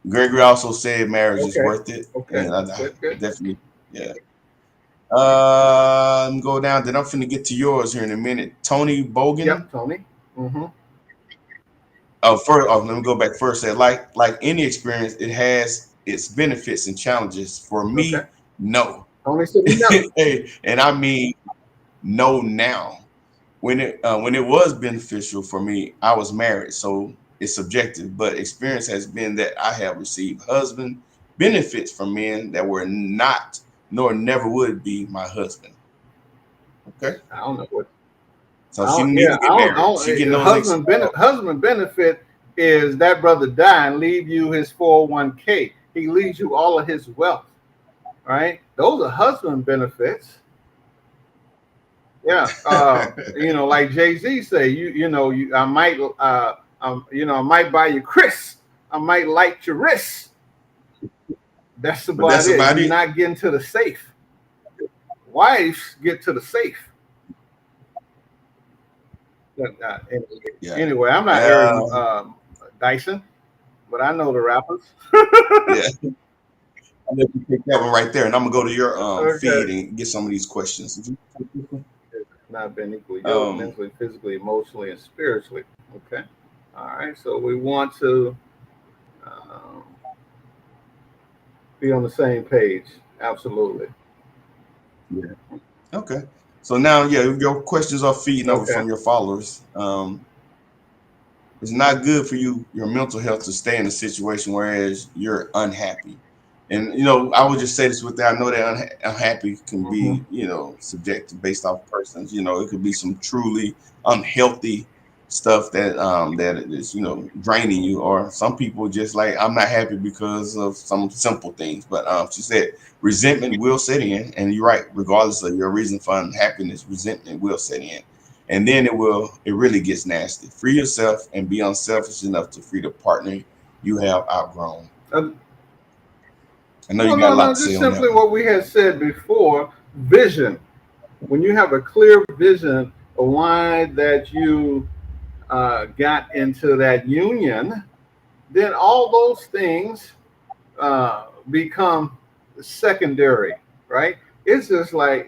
Gregory also said marriage is Okay. worth it, Okay. and I Good. Good. definitely, yeah. Go down. Then I'm finna get to yours here in a minute. Tony Bogan. Yep. Tony. Mm-hmm. First, let me go back first. Say like any experience, it has its benefits and challenges. For Okay. me, no. Tony said no. Hey, and I mean no now. When it was beneficial for me, I was married, so it's subjective. But experience has been that I have received husband benefits from men that were not nor never would be my husband. Okay, I don't know what. so she need to get married. She getting those Husband benefit is that brother die and leave you his 401k. He leaves you all of his wealth. Right? Those are husband benefits. Yeah. Like Jay-Z say, I might I might buy you Chris. I might light your wrist. That's about that's it. about You're it. not getting to the safe. Wives get to the safe. But, Yeah. anyway, I'm not Eric Dyson, but I know the rappers. Yeah. I'll let you take that one right there, and I'm gonna go to your feed Okay. and get some of these questions. Not been equally yoked Um, mentally, physically, emotionally, and spiritually. Okay. All right. So we want to um, be on the same page. Absolutely. yeah. Okay. So now, yeah, your questions are feeding over Okay. from your followers. It's not good for your mental health to stay in a situation whereas you're unhappy. And I would just say this with that. I know that unhappy can Mm-hmm. be, subjective based off persons. It could be some truly unhealthy stuff that is, draining you, or some people just like, I'm not happy because of some simple things. But she said resentment will set in, and you're right, regardless of your reason for unhappiness, resentment will set in. And then it really gets nasty. Free yourself and be unselfish enough to free the partner you have outgrown. I know you got a lot No. to say Just on that simply one. what we had said before. Vision. When you have a clear vision of why that you got into that union, then all those things become secondary, right? It's just like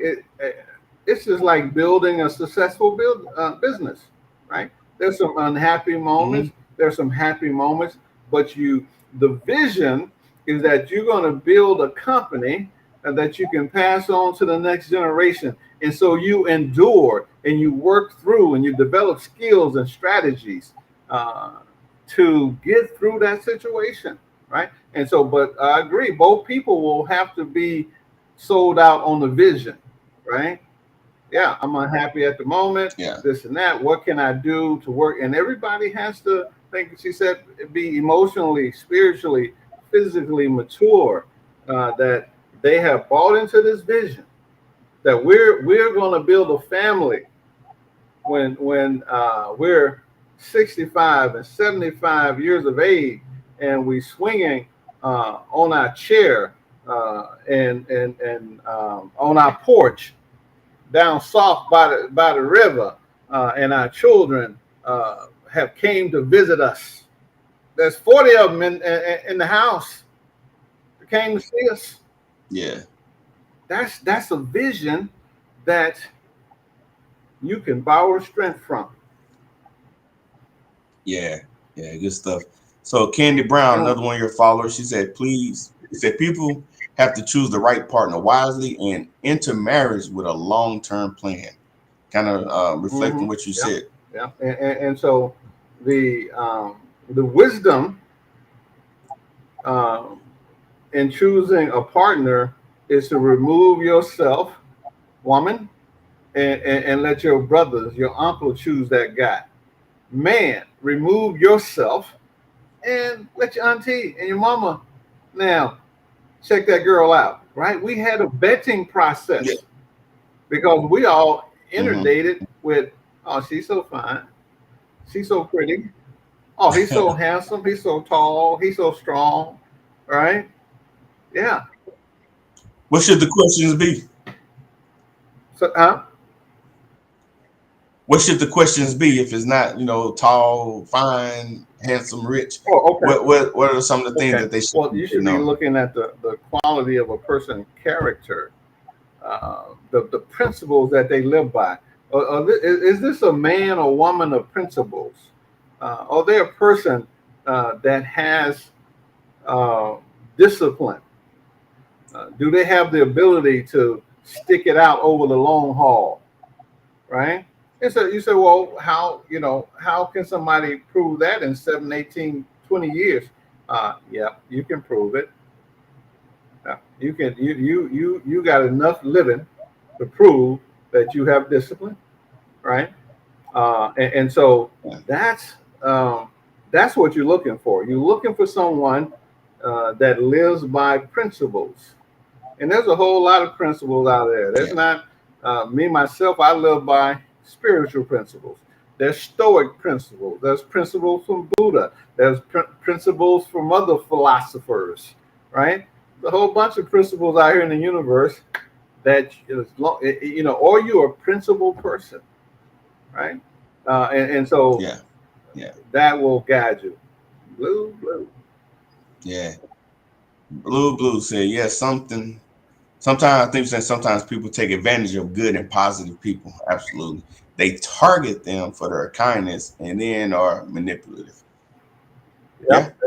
it's just like building a successful business, right? There's some unhappy Hmm. moments, there's some happy moments, but the vision is that you're going to build a company that you can pass on to the next generation. And so you endure and you work through and you develop skills and strategies uh, to get through that situation, right? And so, but I agree, both people will have to be sold out on the vision, right? Yeah, I'm unhappy at the moment, Yeah. this and that. What can I do to work? And everybody has to think, she said, be emotionally, spiritually, physically mature, that they have bought into this vision that we're going to build a family when we're 65 and 75 years of age, and we swinging on our chair and on our porch down soft by the river, and our children have came to visit us. There's 40 of them in the house that came to see us. Yeah. That's a vision that you can borrow strength from. Yeah. Yeah. Good stuff. So Candy Brown, Yeah. another one of your followers, she said, people have to choose the right partner wisely and enter marriage with a long-term plan. Kind of reflecting Mm-hmm. what you Yeah. said. Yeah. And so the wisdom um, in choosing a partner is to remove yourself woman, and let your brothers, your uncle choose that guy. Man, remove yourself and let your auntie and your mama now check that girl out, right? We had a vetting Yeah. process because we all Hmm. inundated with, oh, she's so fine, she's so pretty, oh, he's so handsome, he's so tall, he's so strong, right? Yeah. What should the questions be? So, What should the questions be if it's not, tall, fine, handsome, rich? oh, okay. What are some of the things Okay. that they should Well, you be should be know? looking at the quality of a person's character, the principles that they live by. Is this a man or woman of principles? Are they a person that has uh, discipline? Do they have the ability to stick it out over the long haul? Right? And so you say, well, how can somebody prove that in 7, 18, 20 years? Yeah, you can prove it. You can you got enough living to prove that you have discipline, right? And so Yeah. that's um, that's what you're looking for. You're looking for someone that lives by principles, and there's a whole lot of principles out there. There's Yeah. not me myself. I live by spiritual principles. There's Stoic principles. There's principles from Buddha. There's principles from other philosophers, right? A whole bunch of principles out here in the universe that or you're a principled person, right? And so Yeah. Yeah. that will guide you. Blue, blue. Yeah. Blue said, yeah, something. Sometimes I think that sometimes people take advantage of good and positive people. Absolutely. They target them for their kindness and then are manipulative. Yeah. Yep.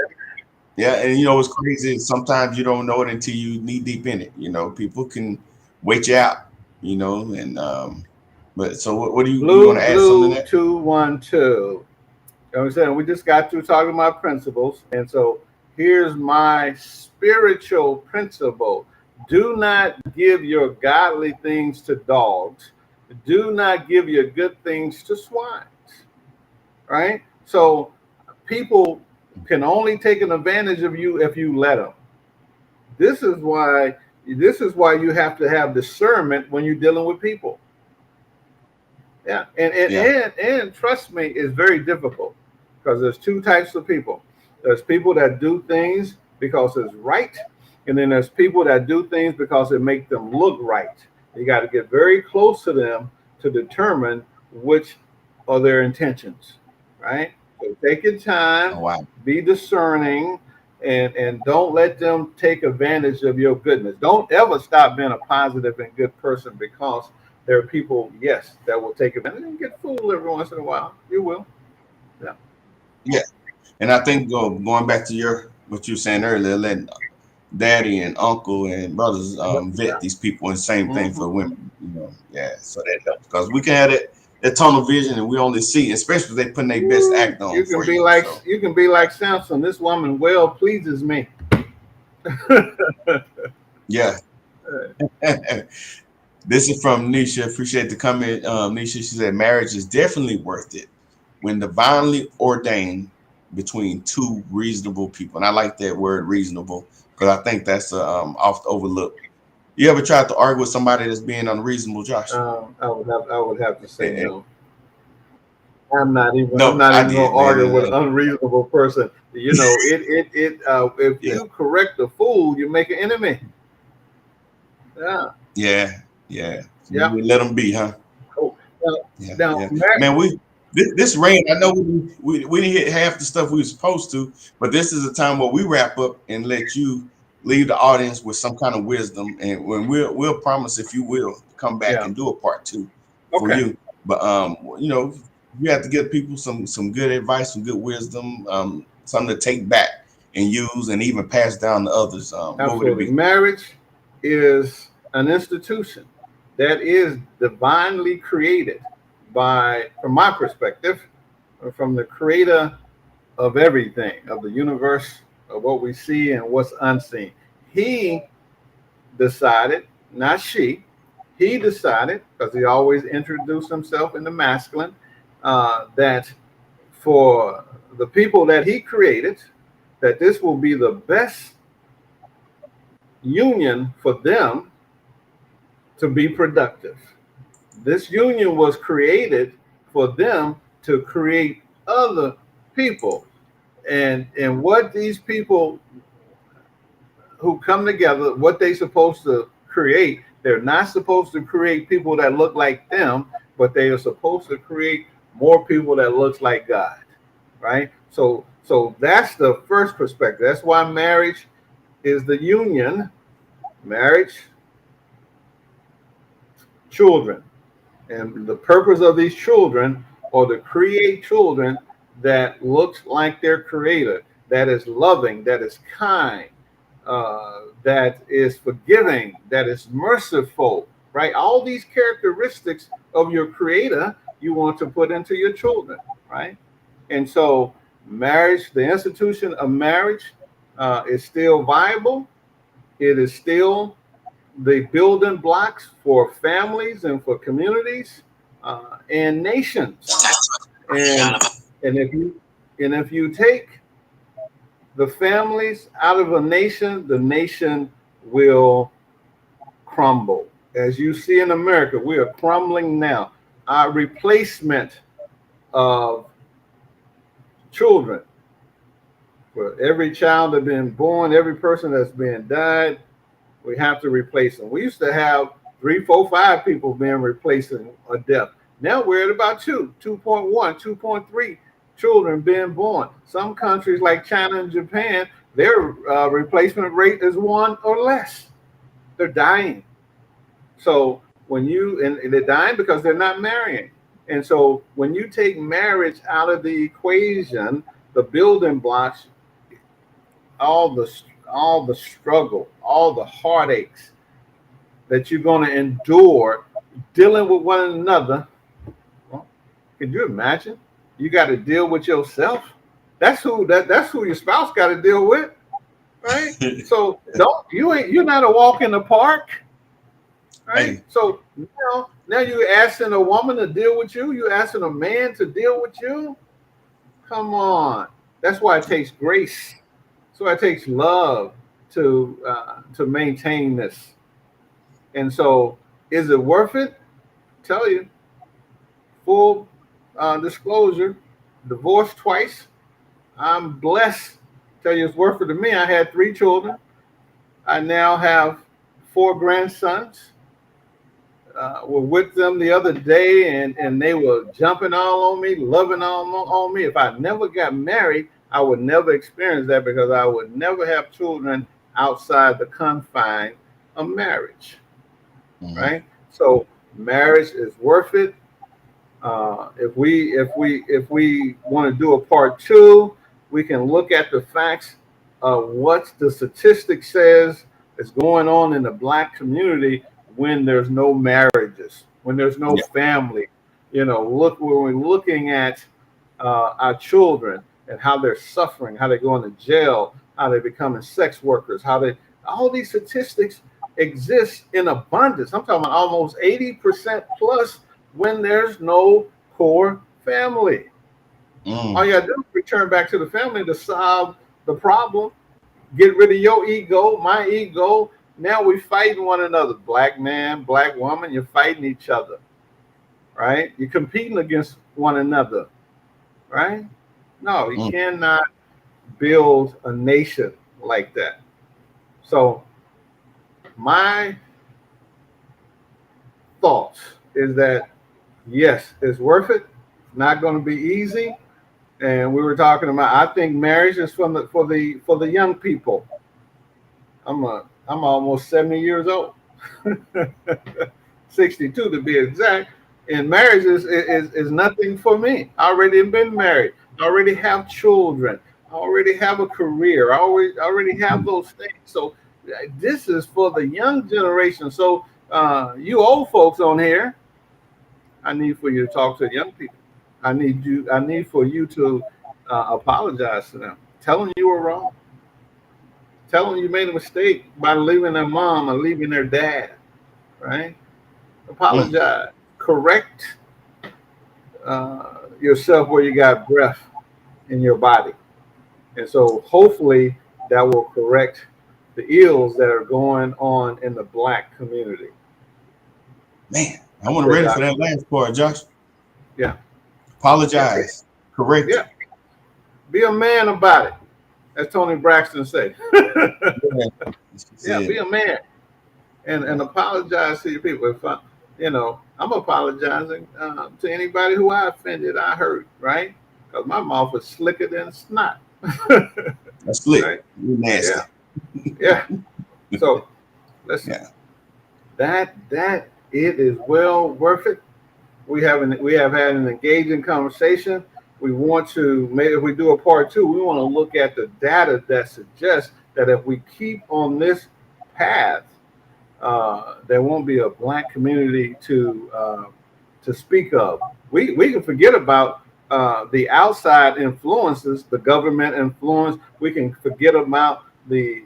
Yeah. And what's crazy is sometimes you don't know it until you knee deep in it. People can wait you out, and but so what do you want Blue, to add something to blue, that? 212. I'm saying we just got through talking about principles, and so here's my spiritual principle: do not give your godly things to dogs. Do not give your good things to swines. Right? So people can only take an advantage of you if you let them. This is why. This is why you have to have discernment when you're dealing with people. Yeah, and and Yeah. and, and trust me, it's very difficult because there's two types of people. There's people that do things because it's right, and then there's people that do things because it makes them look right. You got to get very close to them to determine which are their intentions, right? So take your Oh, time, wow. be discerning, and don't let them take advantage of your goodness. Don't ever stop being a positive and good person because there are people, yes, that will take advantage and get fooled every once in a while. You will. Yeah. Yeah. And I think going back to what you were saying earlier, letting daddy and uncle and brothers vet Yeah. these people, and same thing Mhm. for women. Yeah, so that helps because we can have that tunnel vision and we only see, especially if they putting their best Woo. act on for you. So You can be like Samson. This woman well pleases me. yeah. This is from Nisha. Appreciate the comment. Nisha, she said marriage is definitely worth it when divinely ordained between two reasonable people. And I like that word reasonable because I think that's oft overlooked. You ever tried to argue with somebody that's being unreasonable, Josh? I would have to say Eh, no. I'm no, not I even going did, to man. argue with an unreasonable person. If Yeah, you correct a fool, you make an enemy. Yeah. yeah, yeah. So Yeah. you let them be, huh? Oh, now, Yeah, now, yeah. Man, this rain. I know we didn't hit half the stuff we were supposed to, but this is a time where we wrap up and let you leave the audience with some kind of wisdom, and when we'll promise if you will come back yeah. and do a part two for Okay. you. But you have to give people some good advice, some good wisdom, something to take back and use, and even pass down to others. What would it Absolutely. be? Marriage is an institution that is divinely created from my perspective, from the creator of everything, of the universe, of what we see and what's unseen. He decided, not she, he decided, because he always introduced himself in the masculine, that for the people that he created, that this will be the best union for them to be productive. This union was created for them to create other people. And what these people who come together, what they're supposed to create, they're not supposed to create people that look like them, but they are supposed to create more people that looks like God, right? So that's the first perspective. That's why marriage is the union, marriage, children. And the purpose of these children are to create children that looks like their creator, that is loving, that is kind, that is forgiving, that is merciful, right? All these characteristics of your creator you want to put into your children, right? And so marriage, the institution of marriage is still viable. It is still the building blocks for families and for communities and nations. And if you take the families out of a nation, the nation will crumble. As you see in America, we are crumbling now. Our replacement of children, for every child that's been born, every person that's been died, we have to replace them. We used to have 3, 4, 5 people being replaced in a death. Now we're at about 2.1, 2.3 children being born. Some countries like China and Japan, their replacement rate is 1 or less. They're dying. So when and they're dying because they're not marrying. And so when you take marriage out of the equation, the building blocks, all the struggle, all the heartaches that you're going to endure dealing with one another. Well, can you imagine? You got to deal with yourself. That's who your spouse got to deal with, right? So you're not a walk in the park, right? Hey. So now you're asking a woman to deal with you. You're asking a man to deal with you. Come on. That's why it takes grace. So it takes love to maintain this. And so, is it worth it? Tell you, full disclosure, divorced twice. I'm blessed. Tell you, it's worth it to me. I had 3 children. I now have 4 grandsons. Were with them the other day, and they were jumping all on me, loving all on me. If I never got married, I would never experience that, because I would never have children outside the confine of marriage, right? So marriage is worth it. If we want to do a part 2, we can look at the facts of what the statistic says is going on in the Black community when there's no marriages, when there's no family. Look, when we're looking at our children and how they're suffering, how they're going to jail, how they're becoming sex workers, all these statistics exist in abundance. I'm talking about almost 80% plus when there's no core family. All you gotta do is return back to the family to solve the problem. Get rid of your ego, my ego. Now we're fighting one another. Black man, black woman, you're fighting each other, right? You're competing against one another, right? No, you cannot build a nation like that. So my thoughts is that, yes, it's worth it. It's not going to be easy. And we were talking about, I think marriage is for the young people. I'm almost 70 years old, 62 to be exact. And marriage is nothing for me. I already been married. I already have children. I already have a career. I already have those things. So this is for the young generation. So you old folks on here, I need for you to talk to young people. I need for you to apologize to them. Tell them you were wrong. Tell them you made a mistake by leaving their mom or leaving their dad, right? apologize, correct yourself where you got breath in your body. And so hopefully that will correct the ills that are going on in the Black community. Man, I want to ready for that last part, Josh. Yeah. Apologize. Correct. Yeah. Be a man about it, as Tony Braxton said. Yeah, be a man and apologize to your people. If I'm apologizing to anybody who I offended, I hurt, right? Because my mouth is slicker than snot. That's slick. Right? You're nasty. Yeah. So listen, that it is well worth it. We have had an engaging conversation. We want to, maybe if we do a part 2, we want to look at the data that suggests that if we keep on this path, there won't be a Black community to speak of. We can forget about the outside influences, the government influence. We can forget about the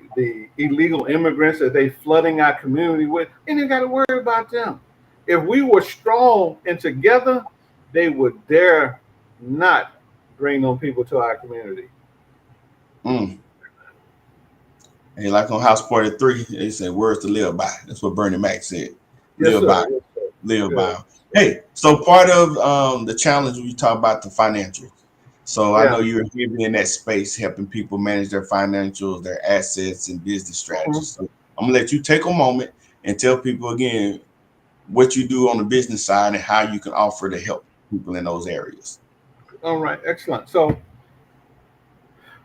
illegal immigrants that they flooding our community with. And you got to worry about them. If we were strong and together, they would dare not bring them people to our community. And like on House Party 3, they said words to live by. That's what Bernie Mac said. Live by. Live by. Hey, so part of the challenge, we talk about the financials. So I know you're heavy in that space, helping people manage their financials, their assets, and business strategies. So I'm gonna let you take a moment and tell people again what you do on the business side and how you can offer to help people in those areas. All right, excellent. So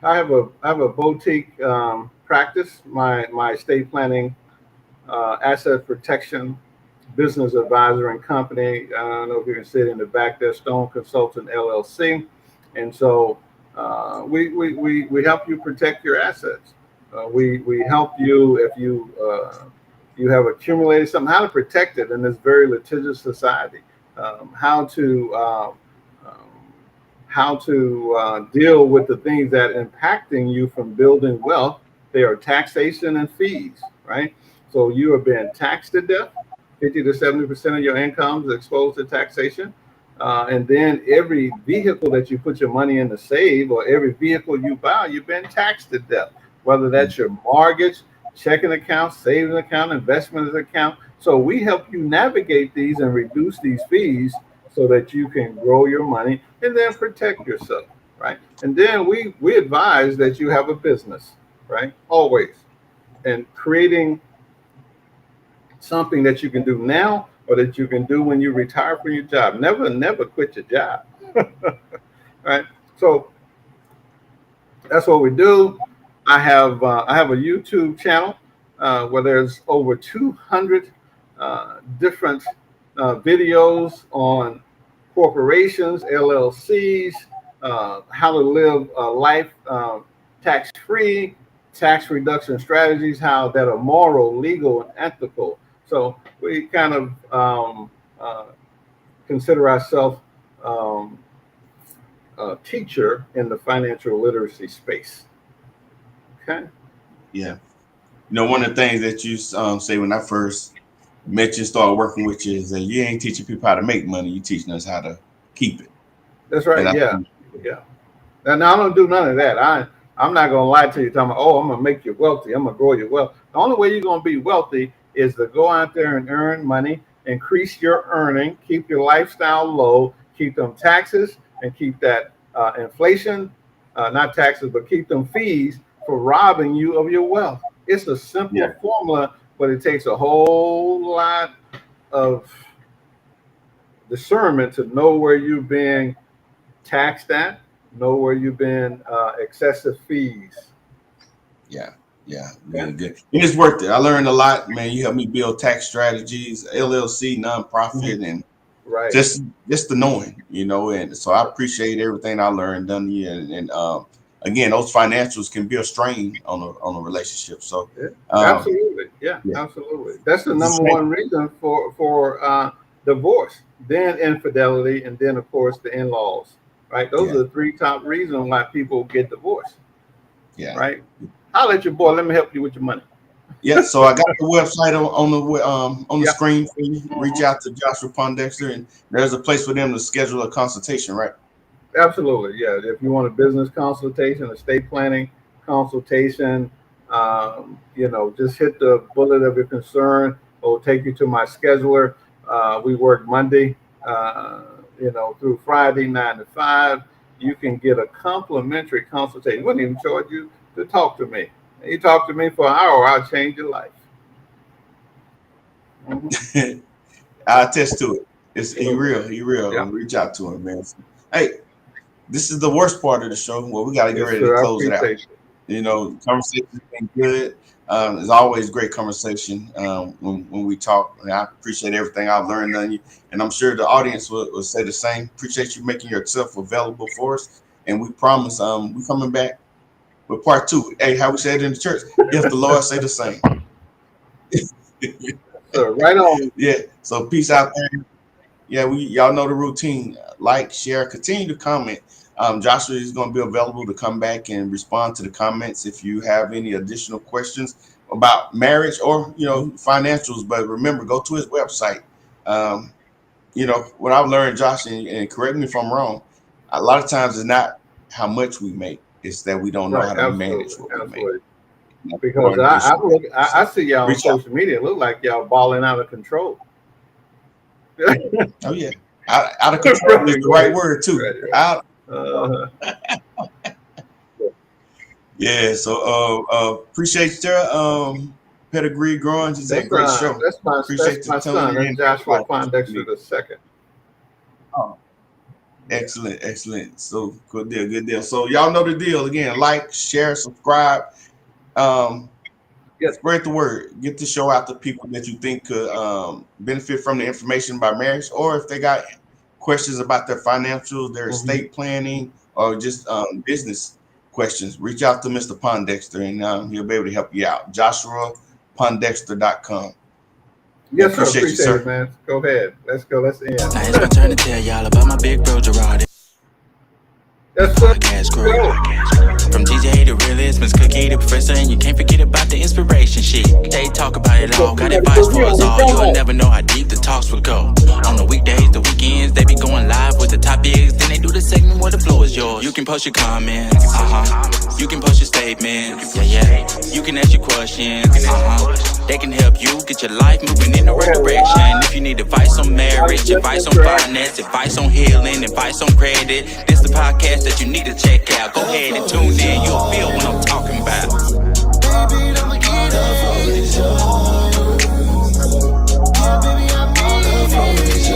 I have a boutique practice, my estate planning, asset protection, business advisor and company. I don't know if you can see it in the back there, Stone Consultant LLC. And so we help you protect your assets. We help you if you have accumulated something, how to protect it in this very litigious society, how to deal with the things that are impacting you from building wealth. There are taxation and fees, right? So you are being taxed to death. 50 to 70% of your income is exposed to taxation. And then every vehicle that you put your money in to save, or every vehicle you buy, you've been taxed to death, whether that's your mortgage, checking account, savings account, investment account. So we help you navigate these and reduce these fees so that you can grow your money and then protect yourself, right? And then we advise that you have a business, right? Always. And creating something that you can do now or that you can do when you retire from your job. Never quit your job. Right? So that's what we do. I have a YouTube channel where there's over 200 different videos on corporations, LLCs, how to live a life tax-free, tax reduction strategies, how that are moral, legal, and ethical. So we kind of consider ourselves a teacher in the financial literacy space. Okay. Yeah. You know, one of the things that you say when I first met you, started working with you, is that you ain't teaching people how to make money. You teaching us how to keep it. That's right. Yeah. And I don't do none of that. I'm not gonna lie to you. Talking about, oh, I'm gonna make you wealthy. I'm gonna grow your wealth. The only way you're gonna be wealthy is to go out there and earn money, increase your earning, keep your lifestyle low, keep them taxes, and keep that inflation, not taxes, but keep them fees for robbing you of your wealth. It's a simple formula, but it takes a whole lot of discernment to know where you're being taxed at, know where you've been excessive fees. Yeah, really good. And it's worth it. I learned a lot, man. You helped me build tax strategies, LLC, nonprofit, and just the knowing, you know. And so I appreciate everything I learned done here. And again, those financials can be a strain on a relationship. So absolutely, absolutely. That's the number one reason for divorce, then infidelity, and then of course the in-laws. Right, those are the three top reasons why people get divorced. Right. I'll let your boy. Let me help you with your money. Yeah, so I got the website on the Yeah. screen for you. Reach out to Joshua Pondexter, and there's a place for them to schedule a consultation, right? Absolutely, yeah. If you want a business consultation, estate planning consultation, just hit the bullet of your concern. It will take you to my scheduler. We work Monday, through Friday, 9 to 5. You can get a complimentary consultation. Wouldn't even charge you to talk to me. You talk to me for an hour, I'll change your life. I attest to it. He real. Yeah. Reach out to him, man. Hey, this is the worst part of the show. Well, we got to get ready to close it out. Conversation's been good. It's always great conversation when we talk. And I appreciate everything I've learned on you, and I'm sure the audience will say the same. Appreciate you making yourself available for us, and we promise we coming back with part 2. Hey, how we said in the church, if the Lord say the same. So right on. Yeah. So peace out there. Yeah, y'all know the routine. Like, share, continue to comment. Joshua is going to be available to come back and respond to the comments if you have any additional questions about marriage or financials. But remember, go to his website. What I've learned, Josh, and correct me if I'm wrong, a lot of times it's not how much we make; it's that we don't know how to manage what we make. Because I see y'all on social media. It look like y'all balling out of control. Oh yeah, out of control is the right word too. Out. Yeah, so appreciate your pedigree growing. It's a great show. That's my son. That's Joshua Pondexter II. Oh, excellent. So good deal. So y'all know the deal. Again, like, share, subscribe. Spread the word. Get the show out to people that you think could benefit from the information about marriage, or if they got questions about their financials, their estate planning, or just business questions, reach out to Mr. Pondexter, and he'll be able to help you out. JoshuaPondexter.com. Yes, sir. Appreciate it, man. Go ahead. Let's go. Let's end. Now it's my turn to tell y'all about my big bro Gerard. That's podcast crew. From DJ to realist, Miss Cookie the professor, and you can't forget about the inspiration shit. They talk about it all, got advice for us all. You'll never know how deep the talks will go. On the weekdays, the weekends, they be going live with the topics. Then they do the segment where the floor is yours. You can post your comments, you can post your statements, yeah. You can ask your questions, They can help you get your life moving in the right direction. If you need advice on marriage, advice on finance, advice on healing, advice on credit, this the podcast that you need to check out. Go ahead and tune in, you'll feel what I'm talking about. Baby, I'ma get up for this, baby, I'm all up for this,